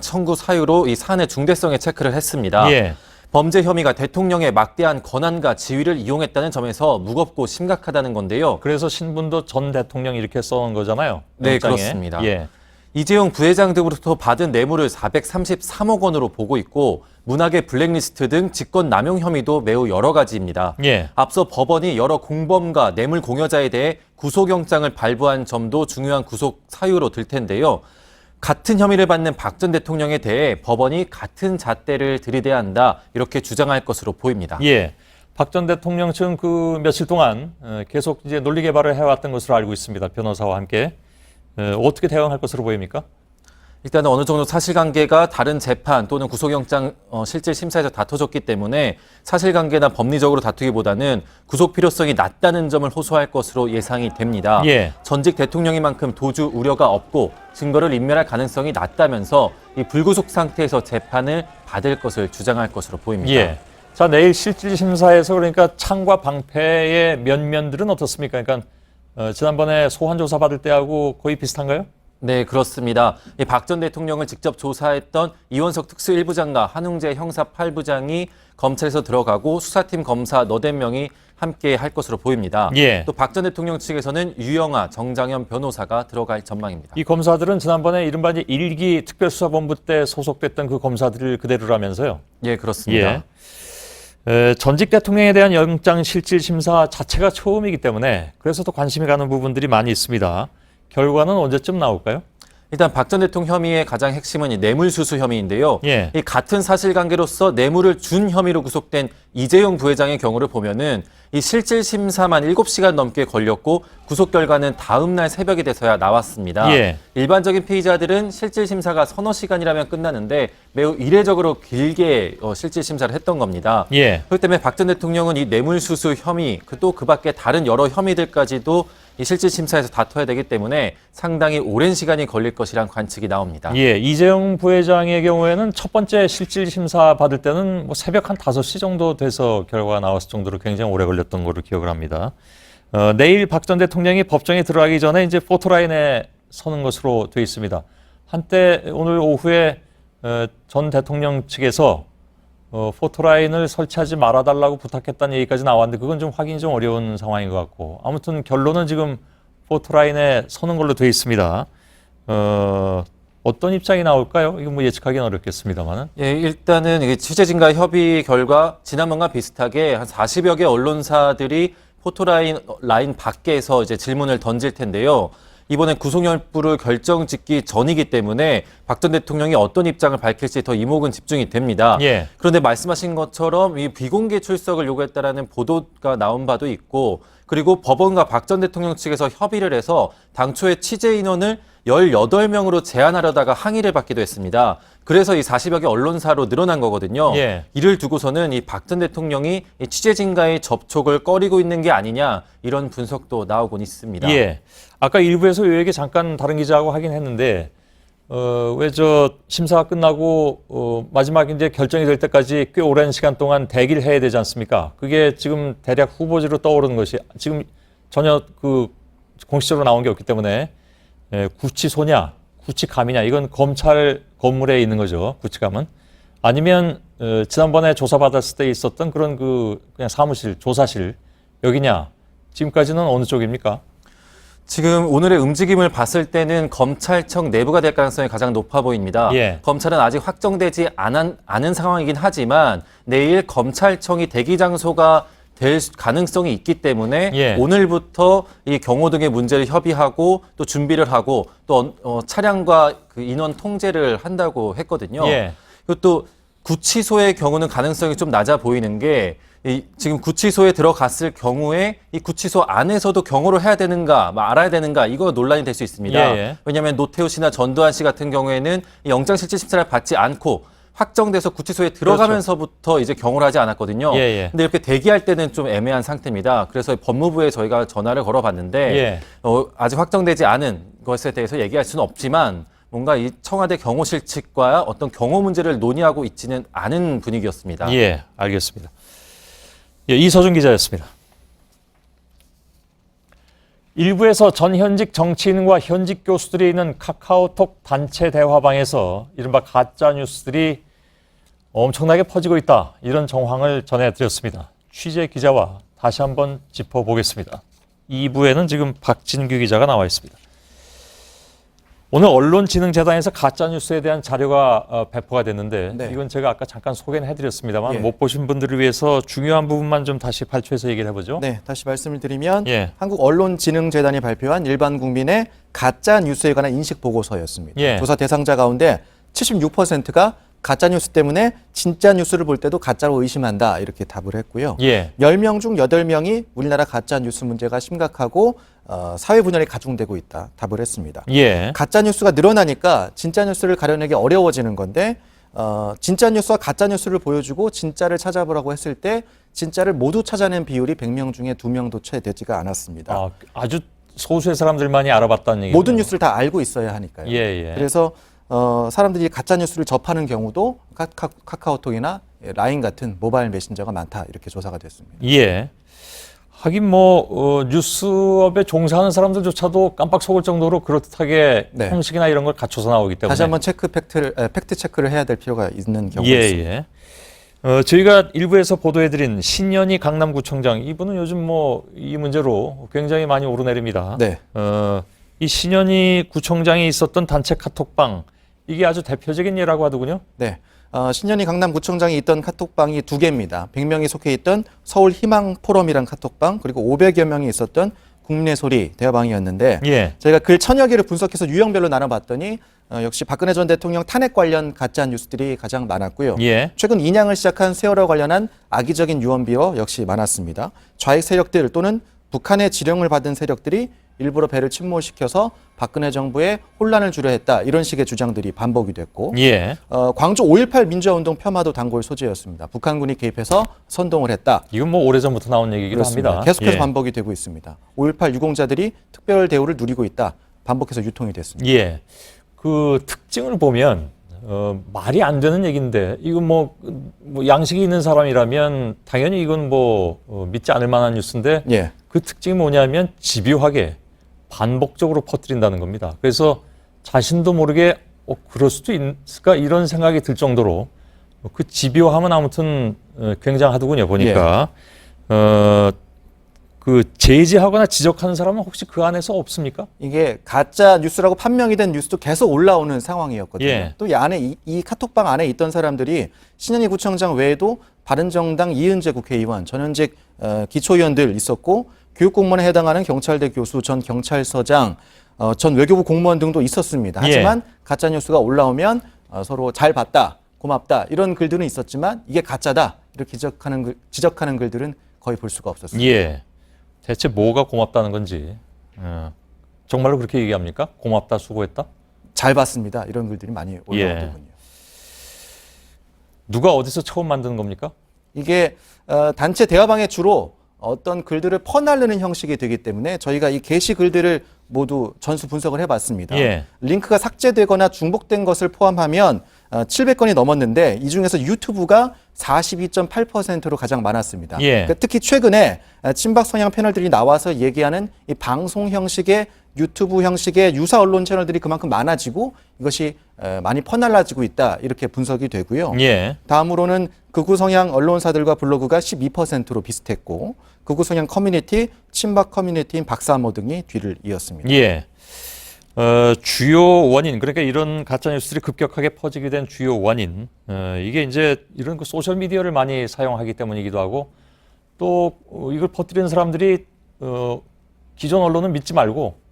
청구 사유로 이 사안의 중대성에 체크를 했습니다. 예. 범죄 혐의가 대통령의 막대한 권한과 지위를 이용했다는 점에서 무겁고 심각하다는 건데요. 그래서 신분도 전 대통령 이렇게 써놓은 거잖아요. 네, 영장에. 그렇습니다. 예. 이재용 부회장 등으로부터 받은 뇌물을 433억 원으로 보고 있고 문학의 블랙리스트 등 직권 남용 혐의도 매우 여러 가지입니다. 예. 앞서 법원이 여러 공범과 뇌물 공여자에 대해 구속영장을 발부한 점도 중요한 구속 사유로 들 텐데요. 같은 혐의를 받는 박 전 대통령에 대해 법원이 같은 잣대를 들이대야 한다 이렇게 주장할 것으로 보입니다. 예. 박 전 대통령 측은 그 며칠 동안 계속 이제 논리 개발을 해왔던 것으로 알고 있습니다. 변호사와 함께. 어떻게 대응할 것으로 보입니까? 일단 어느 정도 사실관계가 다른 재판 또는 구속영장 실질 심사에서 다퉈졌기 때문에 사실관계나 법리적으로 다투기보다는 구속 필요성이 낮다는 점을 호소할 것으로 예상이 됩니다. 예. 전직 대통령인 만큼 도주 우려가 없고 증거를 인멸할 가능성이 낮다면서 이 불구속 상태에서 재판을 받을 것을 주장할 것으로 보입니다. 예. 자, 내일 실질심사에서 그러니까 창과 방패의 면면들은 어떻습니까? 그러니까 지난번에 소환 조사 받을 때하고 거의 비슷한가요? 네, 그렇습니다. 박 전 대통령을 직접 조사했던 이원석 특수 1부장과 한웅재 형사 8부장이 검찰에서 들어가고 수사팀 검사 4명이 함께 할 것으로 보입니다. 예. 또 박 전 대통령 측에서는 유영아, 정장현 변호사가 들어갈 전망입니다. 이 검사들은 지난번에 이른바 1기 특별수사본부 때 소속됐던 그 검사들 그대로라면서요? 예, 그렇습니다. 예. 전직 대통령에 대한 영장실질심사 자체가 처음이기 때문에 그래서 또 관심이 가는 부분들이 많이 있습니다. 결과는 언제쯤 나올까요? 일단 박 전 대통령 혐의의 가장 핵심은 이 뇌물수수 혐의인데요. 예. 이 같은 사실관계로서 뇌물을 준 혐의로 구속된 이재용 부회장의 경우를 보면은 이 실질심사만 7시간 넘게 걸렸고 구속 결과는 다음 날 새벽이 돼서야 나왔습니다. 예. 일반적인 피의자들은 실질심사가 서너 시간이라면 끝나는데 매우 이례적으로 길게 실질심사를 했던 겁니다. 예. 그렇기 때문에 박 전 대통령은 이 뇌물수수 혐의, 또 그 밖에 다른 여러 혐의들까지도 이 실질심사에서 다퉈야 되기 때문에 상당히 오랜 시간이 걸릴 것이란 관측이 나옵니다. 예, 이재용 부회장의 경우에는 첫 번째 실질심사 받을 때는 뭐 새벽 한 5시 정도 돼서 결과가 나왔을 정도로 굉장히 오래 걸렸던 걸로 기억을 합니다. 내일 박 전 대통령이 법정에 들어가기 전에 이제 포토라인에 서는 것으로 되어 있습니다. 한때 오늘 오후에 전 대통령 측에서 포토라인을 설치하지 말아달라고 부탁했다는 얘기까지 나왔는데 그건 좀 확인이 좀 어려운 상황인 것 같고 아무튼 결론은 지금 포토라인에 서는 걸로 되어 있습니다. 어떤 입장이 나올까요? 이거 뭐 예측하기는 어렵겠습니다만은. 예, 일단은 이게 취재진과 협의 결과 지난번과 비슷하게 한 40여 개 언론사들이 포토라인 밖에서 이제 질문을 던질 텐데요. 이번에 구속 여부를 결정짓기 전이기 때문에 박 전 대통령이 어떤 입장을 밝힐지 더 이목은 집중이 됩니다. 예. 그런데 말씀하신 것처럼 이 비공개 출석을 요구했다라는 보도가 나온 바도 있고, 그리고 법원과 박 전 대통령 측에서 협의를 해서 당초에 취재 인원을 18명으로 제한하려다가 항의를 받기도 했습니다. 그래서 이 40여 개 언론사로 늘어난 거거든요. 예. 이를 두고서는 이 박 전 대통령이 이 취재진과의 접촉을 꺼리고 있는 게 아니냐, 이런 분석도 나오곤 있습니다. 예. 아까 일부에서 이 얘기 잠깐 다른 기자하고 하긴 했는데, 왜 저 심사가 끝나고 마지막 이제 결정이 될 때까지 꽤 오랜 시간 동안 대기를 해야 되지 않습니까? 그게 지금 대략 후보지로 떠오르는 것이 지금 전혀 그 공식적으로 나온 게 없기 때문에 구치소냐, 구치감이냐, 이건 검찰 건물에 있는 거죠. 구치감은. 아니면 지난번에 조사받았을 때 있었던 그런 그냥 사무실, 조사실 여기냐. 지금까지는 어느 쪽입니까? 지금 오늘의 움직임을 봤을 때는 검찰청 내부가 될 가능성이 가장 높아 보입니다. 예. 검찰은 아직 확정되지 않은 상황이긴 하지만 내일 검찰청이 대기 장소가 될 가능성이 있기 때문에 예. 오늘부터 이 경호 등의 문제를 협의하고 또 준비를 하고 또 차량과 그 인원 통제를 한다고 했거든요. 예. 그리고 또 구치소의 경우는 가능성이 좀 낮아 보이는 게, 지금 구치소에 들어갔을 경우에 이 구치소 안에서도 경호를 해야 되는가, 알아야 되는가, 이거 논란이 될 수 있습니다. 예. 왜냐하면 노태우 씨나 전두환 씨 같은 경우에는 영장실질심사를 받지 않고 확정돼서 구치소에 들어가면서부터 이제 경호를 하지 않았거든요. 예. 근데 이렇게 대기할 때는 좀 애매한 상태입니다. 그래서 법무부에 저희가 전화를 걸어봤는데 예. 아직 확정되지 않은 것에 대해서 얘기할 수는 없지만 뭔가 이 청와대 경호실 측과 어떤 경호 문제를 논의하고 있지는 않은 분위기였습니다. 예, 알겠습니다. 예, 이서준 기자였습니다. 일부에서 전현직 정치인과 현직 교수들이 있는 카카오톡 단체 대화방에서 이른바 가짜 뉴스들이 엄청나게 퍼지고 있다, 이런 정황을 전해드렸습니다. 취재 기자와 다시 한번 짚어보겠습니다. 2부에는 지금 박진규 기자가 나와 있습니다. 오늘 언론진흥재단에서 가짜뉴스에 대한 자료가 배포가 됐는데, 네. 이건 제가 아까 잠깐 소개는 해드렸습니다만 예. 못 보신 분들을 위해서 중요한 부분만 좀 다시 발췌해서 얘기를 해보죠. 네, 다시 말씀을 드리면 예. 한국언론진흥재단이 발표한 일반 국민의 가짜 뉴스에 관한 인식 보고서였습니다. 예. 조사 대상자 가운데 76%가 가짜 뉴스 때문에 진짜 뉴스를 볼 때도 가짜로 의심한다, 이렇게 답을 했고요. 예. 10명 중 8명이 우리나라 가짜 뉴스 문제가 심각하고 사회 분열이 가중되고 있다, 답을 했습니다. 예. 가짜 뉴스가 늘어나니까 진짜 뉴스를 가려내기 어려워지는 건데, 진짜 뉴스와 가짜 뉴스를 보여주고 진짜를 찾아보라고 했을 때 진짜를 모두 찾아낸 비율이 100명 중에 2명도 채 되지가 않았습니다. 아주 소수의 사람들만이 알아봤다는 얘기죠. 모든 뉴스를 다 알고 있어야 하니까요. 예. 그래서 사람들이 가짜 뉴스를 접하는 경우도 카카오톡이나 라인 같은 모바일 메신저가 많다, 이렇게 조사가 됐습니다. 예. 하긴 뉴스업에 종사하는 사람들조차도 깜빡 속을 정도로 그렇듯하게 네. 형식이나 이런 걸 갖춰서 나오기 때문에 다시 한번 팩트 체크를 해야 될 필요가 있는 경우가 예, 있습니다. 예. 저희가 일부에서 보도해드린 신현희 강남구청장, 이분은 요즘 이 문제로 굉장히 많이 오르내립니다. 네. 이 신현희 구청장이 있었던 단체 카톡방, 이게 아주 대표적인 예라고 하더군요. 네. 신현희 강남구청장이 있던 카톡방이 2개입니다. 100명이 속해 있던 서울 희망 포럼이란 카톡방, 그리고 500여 명이 있었던 국민의 소리 대화방이었는데, 예. 저희가 글 1000여 개를 분석해서 유형별로 나눠봤더니 역시 박근혜 전 대통령 탄핵 관련 가짜 뉴스들이 가장 많았고요. 예. 최근 인양을 시작한 세월호 관련한 악의적인 유언비어 역시 많았습니다. 좌익 세력들 또는 북한의 지령을 받은 세력들이 일부러 배를 침몰시켜서 박근혜 정부에 혼란을 주려 했다, 이런 식의 주장들이 반복이 됐고, 예. 광주 5.18 민주화운동 폄하도 단골 소재였습니다. 북한군이 개입해서 선동을 했다. 이건 오래전부터 나온 얘기이기도 그렇습니다. 합니다. 계속해서 예. 반복이 되고 있습니다. 5.18 유공자들이 특별 대우를 누리고 있다, 반복해서 유통이 됐습니다. 예. 그 특징을 보면 말이 안 되는 얘기인데, 이건 양식이 있는 사람이라면 당연히 이건 믿지 않을 만한 뉴스인데, 예. 그 특징이 뭐냐면 집요하게 반복적으로 퍼뜨린다는 겁니다. 그래서 자신도 모르게 그럴 수도 있을까, 이런 생각이 들 정도로 그 집요함은 아무튼 굉장하더군요, 보니까. 그 제지하거나 지적하는 사람은 혹시 그 안에서 없습니까? 이게 가짜 뉴스라고 판명이 된 뉴스도 계속 올라오는 상황이었거든요. 예. 또 이 안에 이 카톡방 안에 있던 사람들이 신현희 구청장 외에도 바른정당 이은재 국회의원, 전현직 기초의원들 있었고 교육공무원에 해당하는 경찰대 교수, 전 경찰서장, 전 외교부 공무원 등도 있었습니다. 하지만 가짜 뉴스가 올라오면 서로 잘 봤다, 고맙다 이런 글들은 있었지만 이게 가짜다 이렇게 지적하는 글들은 거의 볼 수가 없었습니다. 예. 대체 뭐가 고맙다는 건지 정말로 그렇게 얘기합니까? 고맙다, 수고했다? 잘 봤습니다. 이런 글들이 많이 올라오더군요. 누가 어디서 처음 만드는 겁니까? 이게 단체 대화방에 주로 어떤 글들을 퍼나르는 형식이 되기 때문에 저희가 이 게시 글들을 모두 전수 분석을 해봤습니다. 예. 링크가 삭제되거나 중복된 것을 포함하면 700건이 넘었는데 이 중에서 유튜브가 42.8%로 가장 많았습니다. 예. 그러니까 특히 최근에 친박 성향 패널들이 나와서 얘기하는 이 방송 형식의 유튜브 형식의 유사 언론 채널들이 그만큼 많아지고 이것이 많이 퍼날라지고 있다 이렇게 분석이 되고요. 예. 다음으로는 극우 성향 언론사들과 블로그가 12%로 비슷했고 극우 성향 커뮤니티, 친박 커뮤니티인 박사모 등이 뒤를 이었습니다. 예. 주요 원인, 그러니까 이런 가짜 뉴스들이 급격하게 퍼지게 된 주요 원인, 이게 이제 이런 그 소셜 미디어를 많이 사용하기 때문이기도 하고 또 이걸 퍼뜨리는 사람들이 기존 언론은 믿지 말고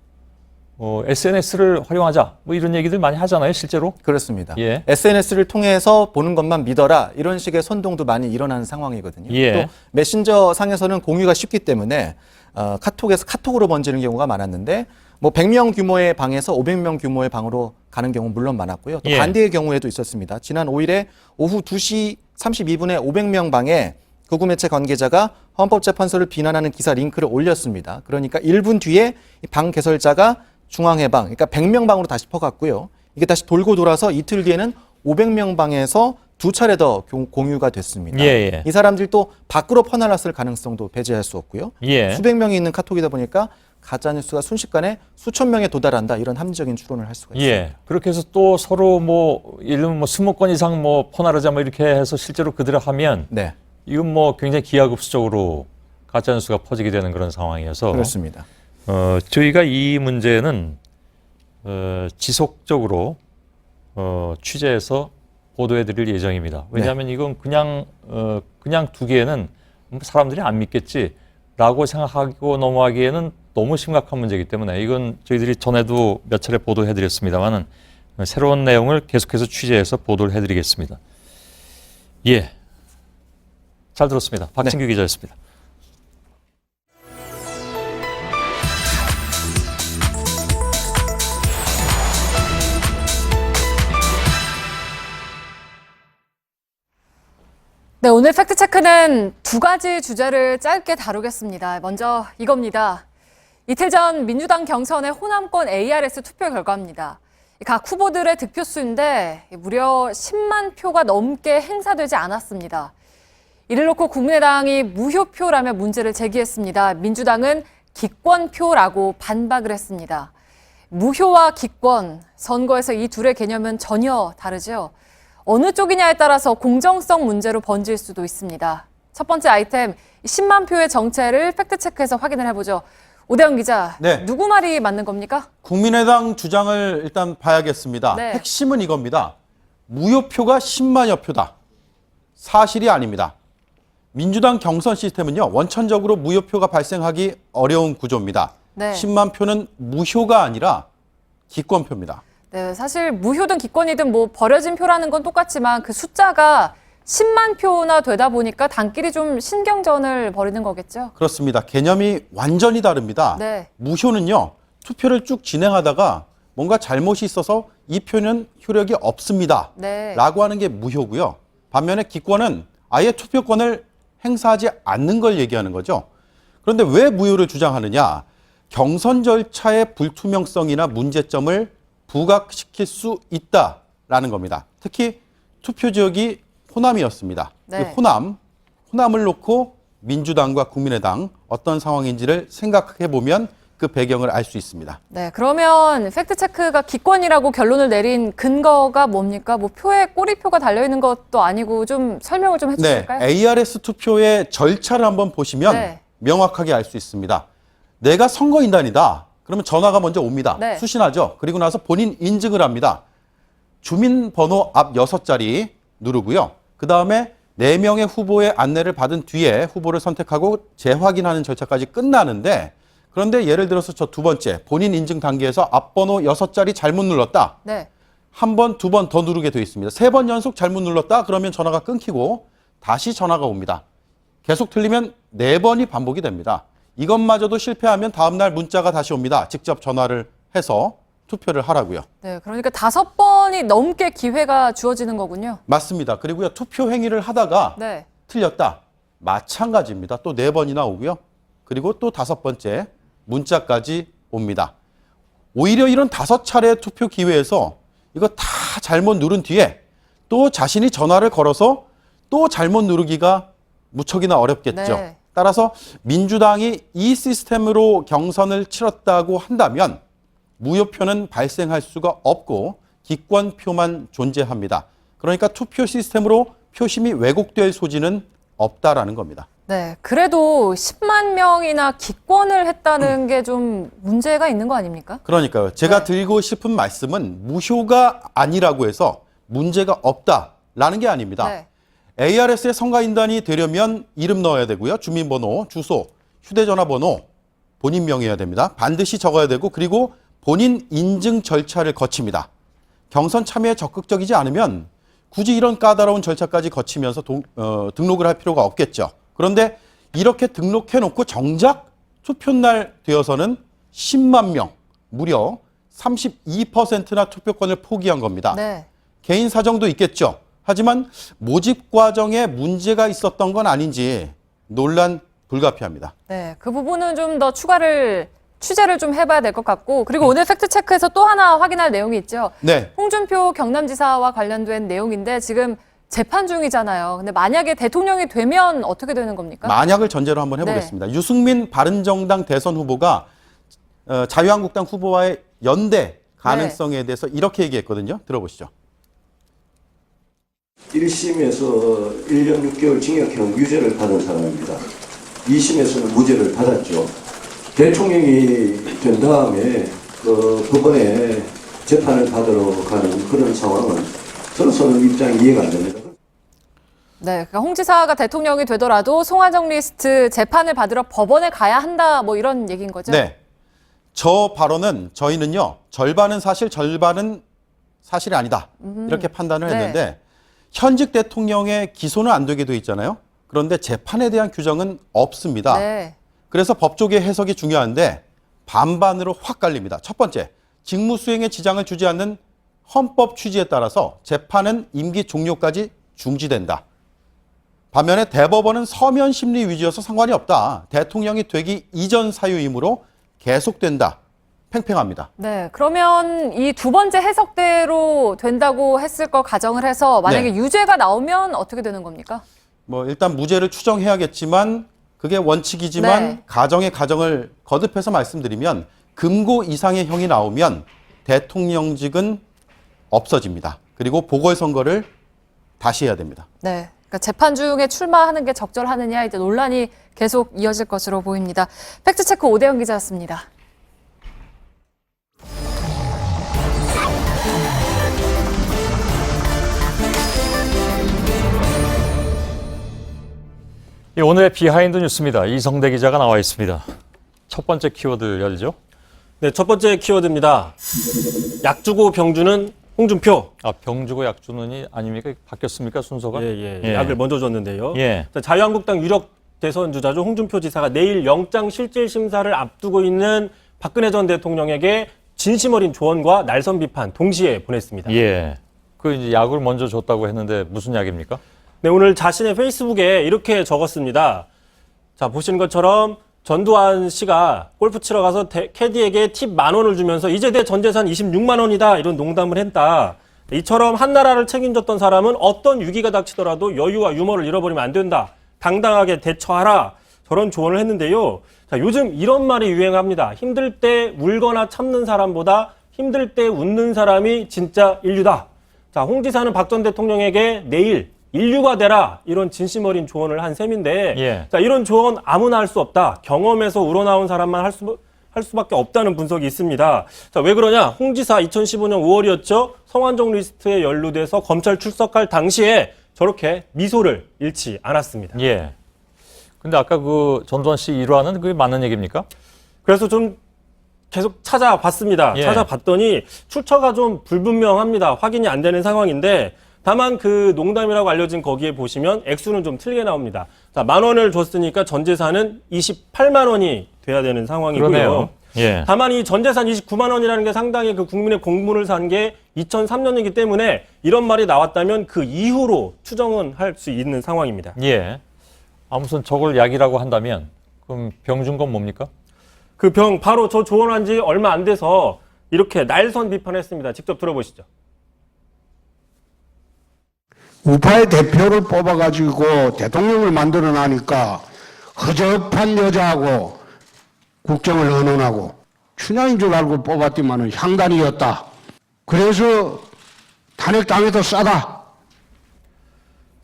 SNS를 활용하자 뭐 이런 얘기들 많이 하잖아요, 실제로. 그렇습니다. 예. SNS를 통해서 보는 것만 믿어라 이런 식의 선동도 많이 일어나는 상황이거든요. 예. 또 메신저 상에서는 공유가 쉽기 때문에 카톡에서 카톡으로 번지는 경우가 많았는데 뭐 100명 규모의 방에서 500명 규모의 방으로 가는 경우 물론 많았고요. 또 예. 반대의 경우에도 있었습니다. 지난 5일에 오후 2시 32분에 500명 방에 극우 매체 관계자가 헌법재판소를 비난하는 기사 링크를 올렸습니다. 그러니까 1분 뒤에 방 개설자가 중앙해방, 그러니까 100명 방으로 다시 퍼갔고요. 이게 다시 돌고 돌아서 이틀 뒤에는 500명 방에서 두 차례 더 공유가 됐습니다. 예. 이 사람들이 또 밖으로 퍼날랐을 가능성도 배제할 수 없고요. 예. 수백 명이 있는 카톡이다 보니까 가짜뉴스가 순식간에 수천 명에 도달한다 이런 함정인 추론을 할 수가 있습니다. 예. 그렇게 해서 또 서로 뭐 예를 들면 뭐 20건 이상 뭐 퍼나르자 뭐 이렇게 해서 실제로 그들을 하면 네. 이건 뭐 굉장히 기하급수적으로 가짜 뉴스가 퍼지게 되는 그런 상황이어서 그렇습니다. 저희가 이 문제는 지속적으로 취재해서 보도해드릴 예정입니다. 왜냐하면 이건 그냥 두기에는 사람들이 안 믿겠지라고 생각하고 넘어가기에는 너무 심각한 문제이기 때문에 이건 저희들이 전에도 몇 차례 보도해드렸습니다만은 새로운 내용을 계속해서 취재해서 보도를 해드리겠습니다. 예, 잘 들었습니다. 박진규 기자였습니다. 네, 오늘 팩트체크는 두 가지 주제를 짧게 다루겠습니다. 먼저 이겁니다. 이틀 전 민주당 경선의 호남권 ARS 투표 결과입니다. 각 후보들의 득표수인데 무려 10만 표가 넘게 행사되지 않았습니다. 이를 놓고 국민의당이 무효표라며 문제를 제기했습니다. 민주당은 기권표라고 반박을 했습니다. 무효와 기권, 선거에서 이 둘의 개념은 전혀 다르죠. 어느 쪽이냐에 따라서 공정성 문제로 번질 수도 있습니다. 첫 번째 아이템, 10만 표의 정체를 팩트체크해서 확인을 해보죠. 오대영 기자, 네. 누구 말이 맞는 겁니까? 국민의당 주장을 일단 봐야겠습니다. 네. 핵심은 이겁니다. 무효표가 10만여 표다. 사실이 아닙니다. 민주당 경선 시스템은요, 원천적으로 무효표가 발생하기 어려운 구조입니다. 네. 10만 표는 무효가 아니라 기권표입니다. 네, 사실 무효든 기권이든 뭐 버려진 표라는 건 똑같지만 그 숫자가 10만 표나 되다 보니까 당끼리 좀 신경전을 벌이는 거겠죠? 그렇습니다. 개념이 완전히 다릅니다. 네. 무효는요, 투표를 쭉 진행하다가 뭔가 잘못이 있어서 이 표는 효력이 없습니다. 네. 라고 하는 게 무효고요. 반면에 기권은 아예 투표권을 행사하지 않는 걸 얘기하는 거죠. 그런데 왜 무효를 주장하느냐? 경선 절차의 불투명성이나 문제점을 부각시킬 수 있다라는 겁니다. 특히 투표 지역이 호남이었습니다. 네. 이 호남을 놓고 민주당과 국민의당 어떤 상황인지를 생각해 보면 그 배경을 알 수 있습니다. 네, 그러면 팩트체크가 기권이라고 결론을 내린 근거가 뭡니까? 뭐 표에 꼬리표가 달려있는 것도 아니고 좀 설명을 좀 해주실까요? 네, ARS 투표의 절차를 한번 보시면 네. 명확하게 알 수 있습니다. 내가 선거인단이다. 그러면 전화가 먼저 옵니다. 네. 수신하죠. 그리고 나서 본인 인증을 합니다. 주민번호 앞 6자리 누르고요. 그 다음에 4명의 후보의 안내를 받은 뒤에 후보를 선택하고 재확인하는 절차까지 끝나는데, 그런데 예를 들어서 저 두 번째 본인 인증 단계에서 앞번호 6자리 잘못 눌렀다. 네. 한 번, 두 번 더 누르게 되어 있습니다. 3번 연속 잘못 눌렀다. 그러면 전화가 끊기고 다시 전화가 옵니다. 계속 틀리면 4번이 반복이 됩니다. 이것마저도 실패하면 다음날 문자가 다시 옵니다. 직접 전화를 해서 투표를 하라고요. 네, 그러니까 5번이 넘게 기회가 주어지는 거군요. 맞습니다. 그리고요, 투표 행위를 하다가 네. 틀렸다. 마찬가지입니다. 또 4번이나 오고요. 그리고 또 5번째 문자까지 옵니다. 오히려 이런 5차례 투표 기회에서 이거 다 잘못 누른 뒤에 또 자신이 전화를 걸어서 또 잘못 누르기가 무척이나 어렵겠죠. 네. 따라서 민주당이 이 시스템으로 경선을 치렀다고 한다면 무효표는 발생할 수가 없고 기권표만 존재합니다. 그러니까 투표 시스템으로 표심이 왜곡될 소지는 없다라는 겁니다. 네, 그래도 10만 명이나 기권을 했다는 게 좀 문제가 있는 거 아닙니까? 그러니까요. 제가 드리고 싶은 말씀은 무효가 아니라고 해서 문제가 없다라는 게 아닙니다. 네. ARS의 선거인단이 되려면 이름 넣어야 되고요. 주민번호, 주소, 휴대전화번호, 본인 명의여야 됩니다. 반드시 적어야 되고, 그리고 본인 인증 절차를 거칩니다. 경선 참여에 적극적이지 않으면 굳이 이런 까다로운 절차까지 거치면서 등록을 할 필요가 없겠죠. 그런데 이렇게 등록해놓고 정작 투표날 되어서는 10만 명, 무려 32%나 투표권을 포기한 겁니다. 네. 개인 사정도 있겠죠. 하지만 모집 과정에 문제가 있었던 건 아닌지 논란 불가피합니다. 네, 그 부분은 좀 더 취재를 좀 해봐야 될 것 같고, 그리고 오늘 팩트체크에서 또 하나 확인할 내용이 있죠. 네. 홍준표 경남지사와 관련된 내용인데 지금 재판 중이잖아요. 근데 만약에 대통령이 되면 어떻게 되는 겁니까? 만약을 전제로 한번 해보겠습니다. 유승민 바른정당 대선 후보가 자유한국당 후보와의 연대 가능성에 대해서 이렇게 얘기했거든요. 들어보시죠. 1심에서 1년 6개월 징역형 유죄를 받은 사람입니다. 2심에서는 무죄를 받았죠. 대통령이 된 다음에 법원에 재판을 받으러 가는 그런 상황은 저로서는 입장이 이해가 안 됩니다. 네, 그러니까 홍 지사가 대통령이 되더라도 송화정 리스트 재판을 받으러 법원에 가야 한다, 뭐 이런 얘기인 거죠? 네. 저 발언은 저희는요, 절반은 사실, 절반은 사실이 아니다. 이렇게 판단을 했는데, 네. 현직 대통령의 기소는 안 되게 돼 있잖아요. 그런데 재판에 대한 규정은 없습니다. 네. 그래서 법조계 해석이 중요한데 반반으로 확 갈립니다. 첫 번째, 직무 수행에 지장을 주지 않는 헌법 취지에 따라서 재판은 임기 종료까지 중지된다. 반면에 대법원은 서면 심리 위주여서 상관이 없다. 대통령이 되기 이전 사유이므로 계속된다. 팽팽합니다. 네, 그러면 이 두 번째 해석대로 된다고 했을 거 가정을 해서 만약에 네. 유죄가 나오면 어떻게 되는 겁니까? 뭐 일단 무죄를 추정해야겠지만 그게 원칙이지만 네. 가정을 거듭해서 말씀드리면 금고 이상의 형이 나오면 대통령직은 없어집니다. 그리고 보궐선거를 다시 해야 됩니다. 네. 그러니까 재판 중에 출마하는 게 적절하느냐 이제 논란이 계속 이어질 것으로 보입니다. 팩트체크 오대영 기자였습니다. 오늘의 비하인드 뉴스입니다. 이성대 기자가 나와 있습니다. 첫 번째 키워드 열죠. 네, 첫 번째 키워드입니다. 약 주고 병 주는 홍준표. 아, 병 주고 약 주는이 아닙니까? 바뀌었습니까, 순서가? 예. 약을 먼저 줬는데요. 예. 자, 자유한국당 유력 대선 주자죠. 홍준표 지사가 내일 영장 실질 심사를 앞두고 있는 박근혜 전 대통령에게 진심 어린 조언과 날선 비판 동시에 보냈습니다. 예. 그 이제 약을 먼저 줬다고 했는데 무슨 약입니까? 네, 오늘 자신의 페이스북에 이렇게 적었습니다. 자, 보시는 것처럼 전두환 씨가 골프 치러 가서 캐디에게 팁 10,000원을 주면서 이제 내 전 재산 26만 원이다 이런 농담을 했다. 이처럼 한 나라를 책임졌던 사람은 어떤 위기가 닥치더라도 여유와 유머를 잃어버리면 안 된다. 당당하게 대처하라. 저런 조언을 했는데요. 자, 요즘 이런 말이 유행합니다. 힘들 때 울거나 참는 사람보다 힘들 때 웃는 사람이 진짜 인류다. 자, 홍 지사는 박 전 대통령에게 내일 인류가 되라 이런 진심 어린 조언을 한 셈인데 예. 자, 이런 조언 아무나 할 수 없다. 경험에서 우러나온 사람만 할 수밖에 없다는 분석이 있습니다. 자, 왜 그러냐? 홍 지사 2015년 5월이었죠. 성완종 리스트에 연루돼서 검찰 출석할 당시에 저렇게 미소를 잃지 않았습니다. 예. 근데 아까 그 전두환 씨 일화는 그게 맞는 얘기입니까? 그래서 좀 계속 찾아봤습니다. 예. 찾아봤더니 출처가 좀 불분명합니다. 확인이 안 되는 상황인데 다만 그 농담이라고 알려진 거기에 보시면 액수는 좀 틀리게 나옵니다. 자, 10,000원을 줬으니까 전 재산은 28만 원이 돼야 되는 상황이고요. 그러네요. 예. 다만 이 전 재산 29만 원이라는 게 상당히 그 국민의 공분을 산 게 2003년이기 때문에 이런 말이 나왔다면 그 이후로 추정은 할 수 있는 상황입니다. 예. 아무튼 저걸 약이라고 한다면 그럼 병 준 건 뭡니까? 그 병 바로 저 조언한 지 얼마 안 돼서 이렇게 날선 비판했습니다. 직접 들어보시죠. 우파의 대표를 뽑아가지고 대통령을 만들어 놔니까 허접한 여자하고 국정을 언론하고 춘향인 줄 알고 뽑았더만은 향단이었다. 그래서 탄핵당해도 싸다.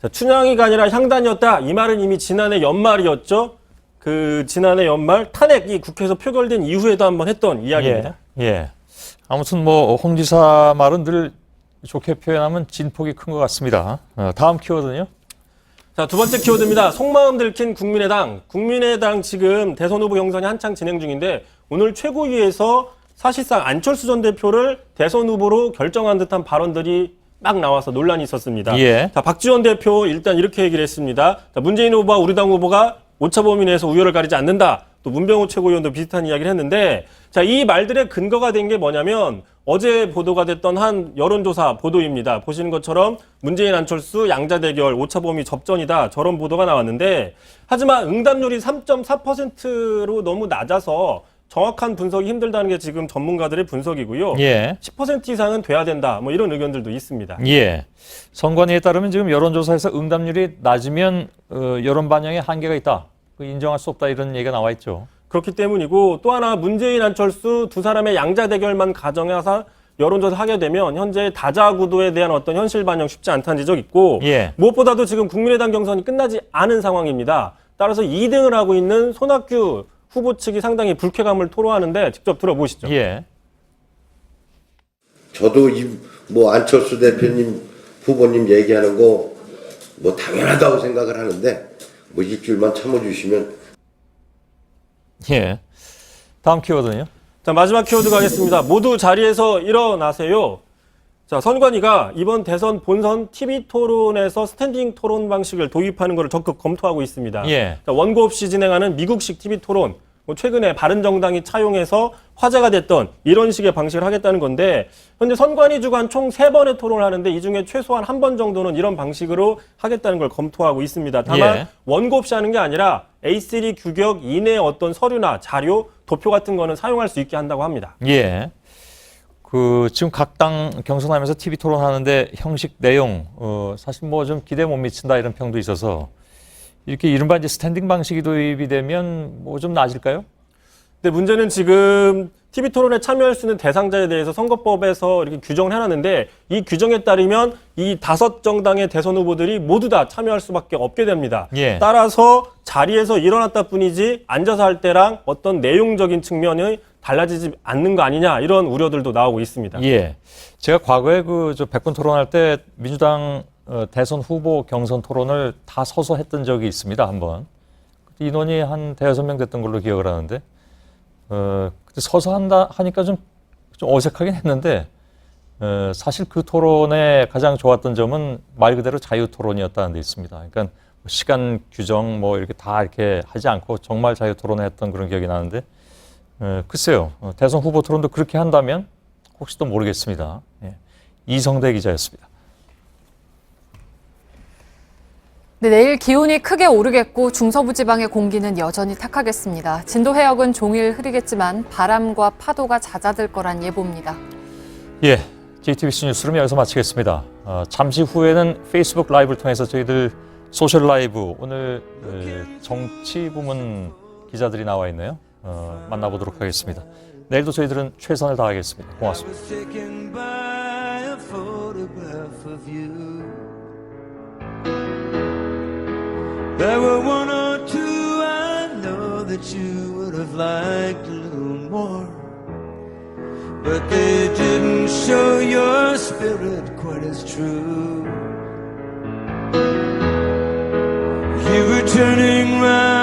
자, 춘향이가 아니라 향단이었다. 이 말은 이미 지난해 연말이었죠. 그 지난해 연말 탄핵이 국회에서 표결된 이후에도 한번 했던 이야기입니다. 예. 아무튼 뭐 홍 지사 말은 늘 좋게 표현하면 진폭이 큰 것 같습니다. 다음 키워드는요? 자, 두 번째 키워드입니다. 속마음 들킨 국민의당. 국민의당 지금 대선 후보 경선이 한창 진행 중인데 오늘 최고위에서 사실상 안철수 전 대표를 대선 후보로 결정한 듯한 발언들이 막 나와서 논란이 있었습니다. 예. 자, 박지원 대표 일단 이렇게 얘기를 했습니다. 자, 문재인 후보와 우리 당 후보가 오차 범위 내에서 우열을 가리지 않는다. 또 문병호 최고위원도 비슷한 이야기를 했는데 자, 이 말들의 근거가 된 게 뭐냐면 어제 보도가 됐던 한 여론조사 보도입니다. 보시는 것처럼 문재인 안철수 양자 대결 오차 범위 접전이다. 저런 보도가 나왔는데 하지만 응답률이 3.4%로 너무 낮아서 정확한 분석이 힘들다는 게 지금 전문가들의 분석이고요. 예. 10% 이상은 돼야 된다. 뭐 이런 의견들도 있습니다. 예. 선관위에 따르면 지금 여론조사에서 응답률이 낮으면 여론 반영에 한계가 있다. 인정할 수 없다 이런 얘기가 나와 있죠. 그렇기 때문이고 또 하나 문재인 안철수 두 사람의 양자 대결만 가정해서 여론조사 하게 되면 현재 다자구도에 대한 어떤 현실 반영 쉽지 않다는 지적이 있고 예. 무엇보다도 지금 국민의당 경선이 끝나지 않은 상황입니다. 따라서 2등을 하고 있는 손학규 후보 측이 상당히 불쾌감을 토로하는데 직접 들어보시죠. 예. 저도 뭐 안철수 대표님 후보님 얘기하는 거 뭐 당연하다고 생각을 하는데 뭐 일주일만 참아주시면. 예. 다음 키워드는요? 자, 마지막 키워드 가겠습니다. 모두 자리에서 일어나세요. 자, 선관위가 이번 대선 본선 TV 토론에서 스탠딩 토론 방식을 도입하는 것을 적극 검토하고 있습니다. 예. 자, 원고 없이 진행하는 미국식 TV 토론. 뭐 최근에 바른정당이 차용해서 화제가 됐던 이런 식의 방식을 하겠다는 건데 현재 선관위 주관 총 3번의 토론을 하는데 이 중에 최소한 1번 정도는 이런 방식으로 하겠다는 걸 검토하고 있습니다. 다만 예. 원고 없이 하는 게 아니라 A3 규격 이내의 어떤 서류나 자료, 도표 같은 거는 사용할 수 있게 한다고 합니다. 예. 지금 각 당 경선하면서 TV 토론하는데 형식 내용 사실 뭐 좀 기대 못 미친다 이런 평도 있어서 이렇게 이른바 이제 스탠딩 방식이 도입이 되면 뭐 좀 나아질까요? 근데 문제는 지금 TV 토론에 참여할 수 있는 대상자에 대해서 선거법에서 이렇게 규정을 해놨는데 이 규정에 따르면 이 5정당의 대선 후보들이 모두 다 참여할 수밖에 없게 됩니다. 예. 따라서 자리에서 일어났다 뿐이지 앉아서 할 때랑 어떤 내용적인 측면이 달라지지 않는 거 아니냐 이런 우려들도 나오고 있습니다. 예. 제가 과거에 저 백분 토론할 때 민주당 대선 후보 경선 토론을 다 서서 했던 적이 있습니다. 한번. 인원이 한 5-6명 됐던 걸로 기억을 하는데 서서 하니까 좀 어색하긴 했는데 사실 그 토론의 가장 좋았던 점은 말 그대로 자유 토론이었다는 데 있습니다. 그러니까 시간 규정 뭐 이렇게 다 이렇게 하지 않고 정말 자유 토론을 했던 그런 기억이 나는데 글쎄요. 대선 후보 토론도 그렇게 한다면 혹시 또 모르겠습니다. 예. 이성대 기자였습니다. 네, 내일 기온이 크게 오르겠고 중서부 지방의 공기는 여전히 탁하겠습니다. 진도 해역은 종일 흐리겠지만 바람과 파도가 잦아들 거란 예보입니다. 예, JTBC 뉴스룸 여기서 마치겠습니다. 잠시 후에는 페이스북 라이브를 통해서 저희들 소셜 라이브 오늘 정치 부문 기자들이 나와 있네요. 만나보도록 하겠습니다. 내일도 저희들은 최선을 다하겠습니다. 고맙습니다. There were one or two I know that you would have liked a little more, but they didn't show your spirit quite as true. You were turning round